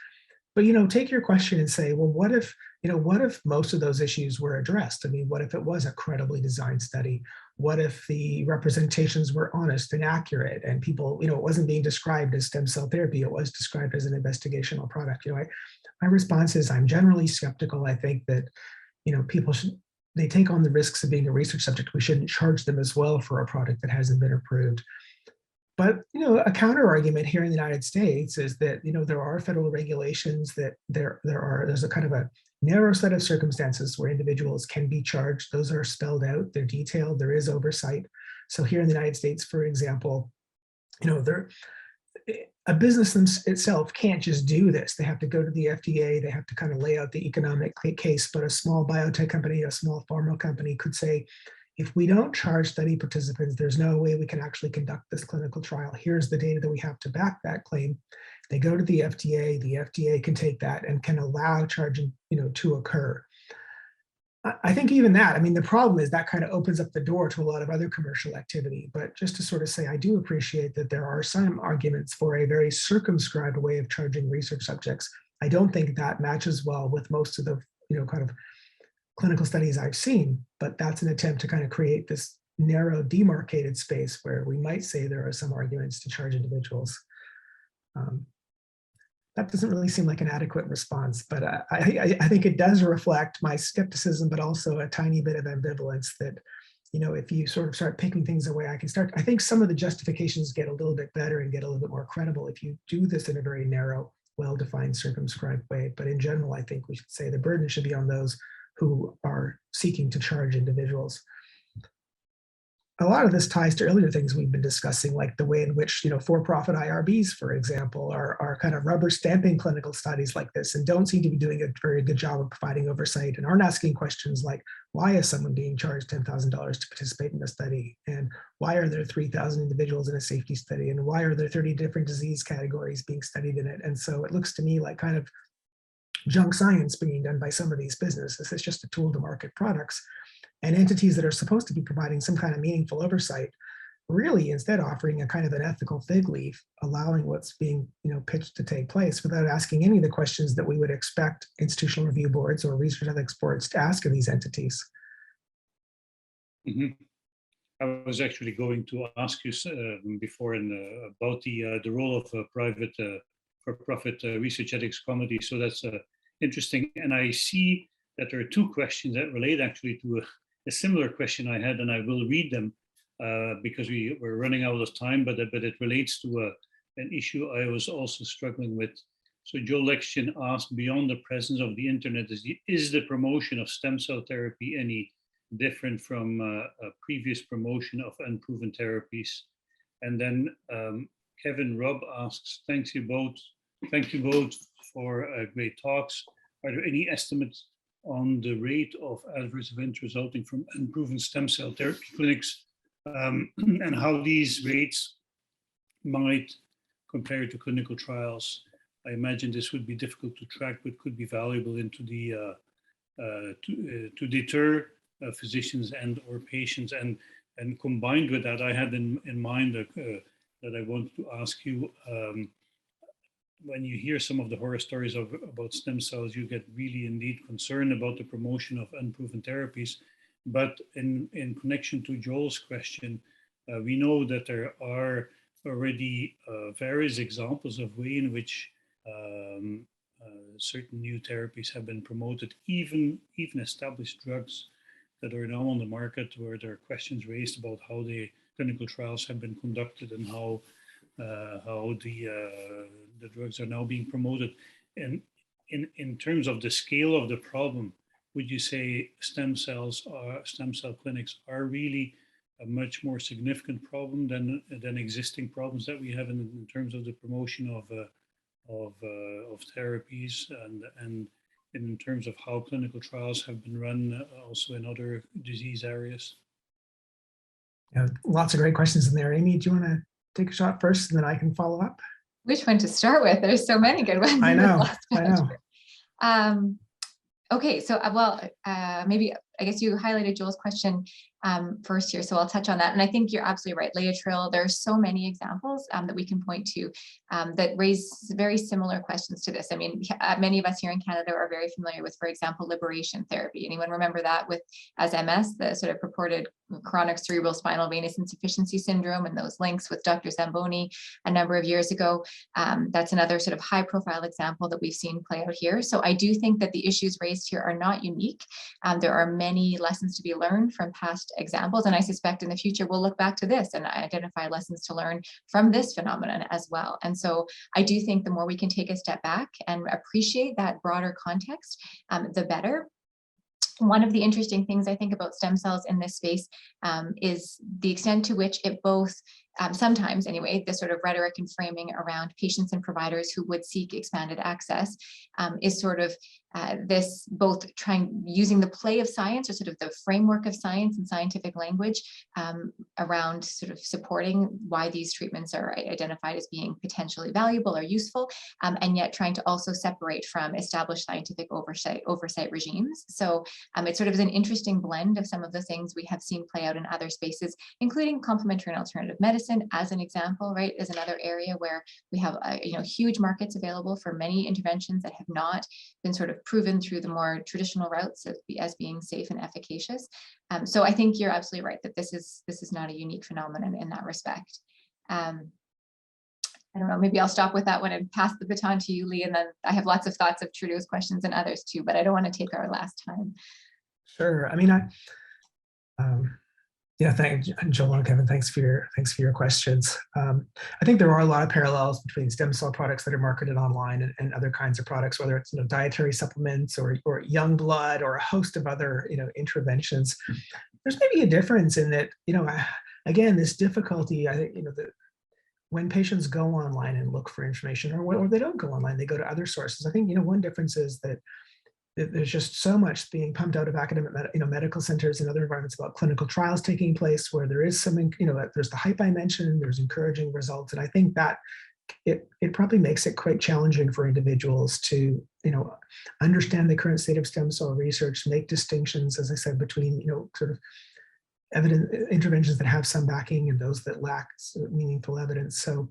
But, you know, take your question and say, well, what if most of those issues were addressed? I mean, what if it was a credibly designed study? What if the representations were honest and accurate and people, you know, it wasn't being described as stem cell therapy, it was described as an investigational product? You know, my response is I'm generally skeptical. I think that, you know, they take on the risks of being a research subject. We shouldn't charge them as well for a product that hasn't been approved. But, you know, a counter argument here in the United States is that, you know, there are federal regulations that there's a kind of a narrow set of circumstances where individuals can be charged. Those are spelled out, they're detailed, there is oversight. So here in the United States, for example, you know, a business itself can't just do this. They have to go to the FDA, they have to kind of lay out the economic case, but a small biotech company, a small pharma company could say, if we don't charge study participants, there's no way we can actually conduct this clinical trial. Here's the data that we have to back that claim. They go to the FDA can take that and can allow charging, to occur. I think even that, I mean, the problem is that kind of opens up the door to a lot of other commercial activity. But just to sort of say, I do appreciate that there are some arguments for a very circumscribed way of charging research subjects. I don't think that matches well with most of the, kind of clinical studies I've seen, but that's an attempt to kind of create this narrow demarcated space where we might say there are some arguments to charge individuals. That doesn't really seem like an adequate response, but I think it does reflect my skepticism, but also a tiny bit of ambivalence that, if you sort of start picking things away, I think some of the justifications get a little bit better and get a little bit more credible if you do this in a very narrow, well-defined, circumscribed way. But in general, I think we should say the burden should be on those who are seeking to charge individuals. A lot of this ties to earlier things we've been discussing, like the way in which, for-profit IRBs, for example, are kind of rubber stamping clinical studies like this and don't seem to be doing a very good job of providing oversight and aren't asking questions like, why is someone being charged $10,000 to participate in a study? And why are there 3,000 individuals in a safety study? And why are there 30 different disease categories being studied in it? And so it looks to me like kind of junk science being done by some of these businesses. It's just a tool to market products. And entities that are supposed to be providing some kind of meaningful oversight, really instead offering a kind of an ethical fig leaf, allowing what's being pitched to take place without asking any of the questions that we would expect institutional review boards or research ethics boards to ask of these entities. Mm-hmm. I was actually going to ask you before about the role of a private for-profit research ethics committee. So that's interesting. And I see that there are two questions that relate actually to a similar question I had, and I will read them because we're running out of time, but it relates to an issue I was also struggling with. So Joe Lexion asked, beyond the presence of the internet, is the promotion of stem cell therapy any different from a previous promotion of unproven therapies? And then Kevin Rubb asks, thank you both for great talks. Are there any estimates on the rate of adverse events resulting from unproven stem cell therapy clinics and how these rates might compare to clinical trials? I imagine this would be difficult to track, but could be valuable into the to deter physicians and or patients. And combined with that, I had in mind that I wanted to ask you, when you hear some of the horror stories about stem cells, you get really indeed concerned about the promotion of unproven therapies. But in connection to Joel's question, we know that there are already various examples of way in which certain new therapies have been promoted, even established drugs that are now on the market, where there are questions raised about how the clinical trials have been conducted and how the drugs are now being promoted. And in terms of the scale of the problem, would you say stem cell clinics are really a much more significant problem than existing problems that we have in terms of the promotion of therapies and in terms of how clinical trials have been run also in other disease areas? Yeah, lots of great questions in there. Amy, do you want to take a shot first and then I can follow up? Which one to start with? There's so many good ones. I know. Okay, so maybe I guess you highlighted Joel's question first here, so I'll touch on that. And I think you're absolutely right, Leah. There are so many examples that we can point to that raise very similar questions to this. I mean, many of us here in Canada are very familiar with, for example, liberation therapy. Anyone remember that as MS, the sort of purported chronic cerebral spinal venous insufficiency syndrome and those links with Dr. Zamboni a number of years ago? That's another sort of high profile example that we've seen play out here. So I do think that the issues raised here are not unique. There are many lessons to be learned from past examples, and I suspect in the future we'll look back to this and identify lessons to learn from this phenomenon as well. And so I do think the more we can take a step back and appreciate that broader context, the better. One of the interesting things I think about stem cells in this space is the extent to which it both sometimes anyway, the sort of rhetoric and framing around patients and providers who would seek expanded access is sort of this both using the play of science, or sort of the framework of science and scientific language around sort of supporting why these treatments are identified as being potentially valuable or useful, and yet trying to also separate from established scientific oversight regimes. So it sort of is an interesting blend of some of the things we have seen play out in other spaces, including complementary and alternative medicine as an example, right, is another area where we have huge markets available for many interventions that have not been sort of proven through the more traditional routes as being safe and efficacious. So I think you're absolutely right that this is not a unique phenomenon in that respect. I don't know, maybe I'll stop with that one and pass the baton to you, Leigh, and then I have lots of thoughts of Trudeau's questions and others too, but I don't want to take our last time. Sure. I mean, yeah, thank you, Joel and Kevin. Thanks for your questions. I think there are a lot of parallels between stem cell products that are marketed online and other kinds of products, whether it's dietary supplements or young blood or a host of other interventions. There's maybe a difference in that again, this difficulty. I think that when patients go online and look for information, or they don't go online, they go to other sources. I think one difference is that there's just so much being pumped out of academic, medical centers and other environments about clinical trials taking place, where there is something, there's the hype I mentioned, there's encouraging results, and I think that it probably makes it quite challenging for individuals to, understand the current state of stem cell research, make distinctions, as I said, between, sort of evident interventions that have some backing and those that lack meaningful evidence. So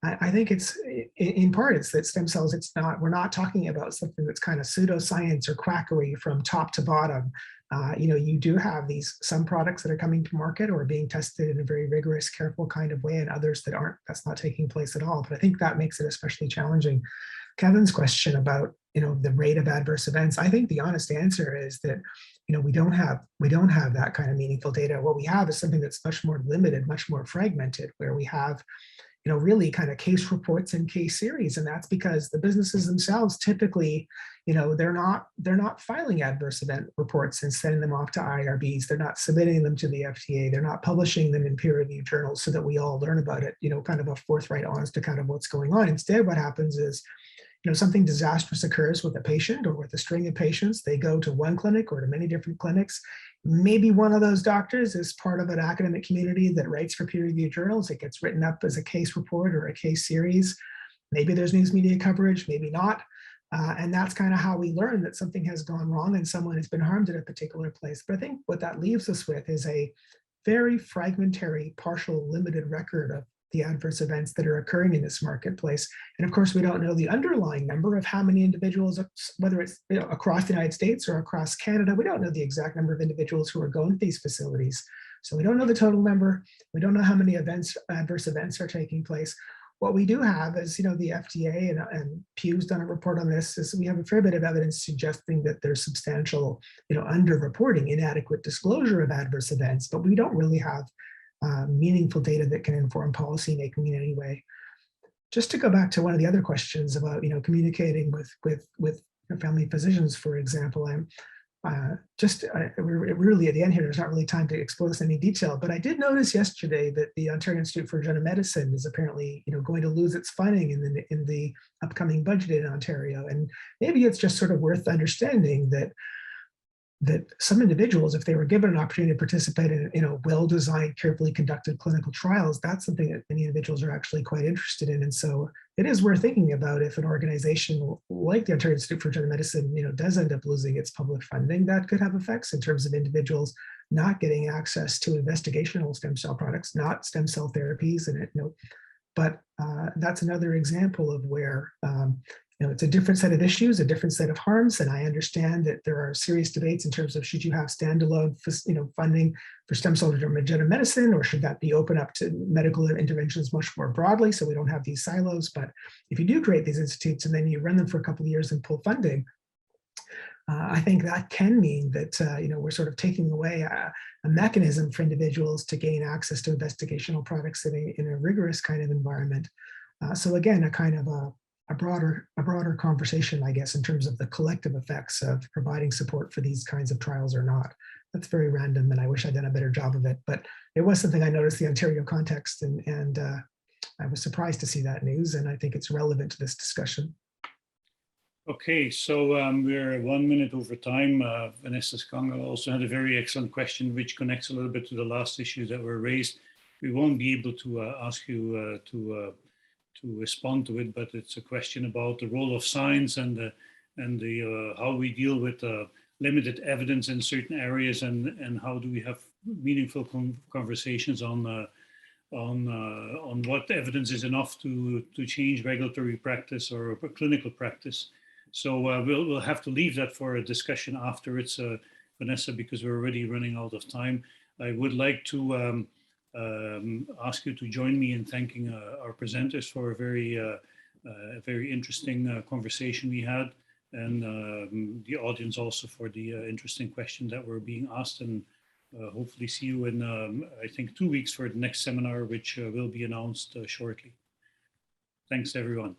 I think it's, in part, it's that stem cells, we're not talking about something that's kind of pseudoscience or quackery from top to bottom. You do have some products that are coming to market or being tested in a very rigorous, careful kind of way, and others that's not taking place at all. But I think that makes it especially challenging. Kevin's question about, the rate of adverse events, I think the honest answer is that, we don't have that kind of meaningful data. What we have is something that's much more limited, much more fragmented, where we have really kind of case reports and case series. And that's because the businesses themselves typically, they're not filing adverse event reports and sending them off to IRBs. They're not submitting them to the FDA. They're not publishing them in peer-reviewed journals so that we all learn about it, kind of a forthright, honest account of what's going on. Instead, what happens is, something disastrous occurs with a patient or with a string of patients. They go to one clinic or to many different clinics. Maybe one of those doctors is part of an academic community that writes for peer-reviewed journals. It gets written up as a case report or a case series. Maybe there's news media coverage, maybe not. And that's kind of how we learn that something has gone wrong and someone has been harmed at a particular place. But I think what that leaves us with is a very fragmentary, partial, limited record of the adverse events that are occurring in this marketplace. And of course, we don't know the underlying number of how many individuals, whether it's across the United States or across Canada. We don't know the exact number of individuals who are going to these facilities. So we don't know the total number. We don't know how many adverse events are taking place. What we do have is, the FDA and Pew's done a report on this, is we have a fair bit of evidence suggesting that there's substantial, underreporting, inadequate disclosure of adverse events, but we don't really have meaningful data that can inform policy making in any way. Just to go back to one of the other questions about, communicating with family physicians, for example, we're really at the end here. There's not really time to explore this in any detail, but I did notice yesterday that the Ontario Institute for Regenerative Medicine is apparently, going to lose its funding in the upcoming budget in Ontario, and maybe it's just sort of worth understanding that some individuals, if they were given an opportunity to participate in well-designed, carefully conducted clinical trials, that's something that many individuals are actually quite interested in. And so it is worth thinking about if an organization like the Ontario Institute for Regenerative Medicine, does end up losing its public funding, that could have effects in terms of individuals not getting access to investigational stem cell products, not stem cell therapies, and but that's another example of where it's a different set of issues, a different set of harms, and I understand that there are serious debates in terms of should you have standalone, funding for stem cell regenerative medicine, or should that be open up to medical interventions much more broadly, so we don't have these silos. But if you do create these institutes and then you run them for a couple of years and pull funding, I think that can mean that we're sort of taking away a mechanism for individuals to gain access to investigational products in a rigorous kind of environment. So again, a kind of a broader conversation, I guess, in terms of the collective effects of providing support for these kinds of trials or not. that's very random, and I wish I'd done a better job of it. But it was something I noticed the Ontario context, and I was surprised to see that news, and I think it's relevant to this discussion. Okay, so we're 1 minute over time. Vanessa Skanga also had a very excellent question, which connects a little bit to the last issues that were raised. We won't be able to ask you to respond to it, but it's a question about the role of science and how we deal with limited evidence in certain areas, and how do we have meaningful conversations on what evidence is enough to change regulatory practice or clinical practice. So we'll have to leave that for a discussion afterwards, Vanessa, because we're already running out of time. I would like to ask you to join me in thanking our presenters for a very interesting conversation we had, and the audience also for the interesting questions that were being asked, and hopefully see you in, I think, 2 weeks for the next seminar, which will be announced shortly. Thanks, everyone.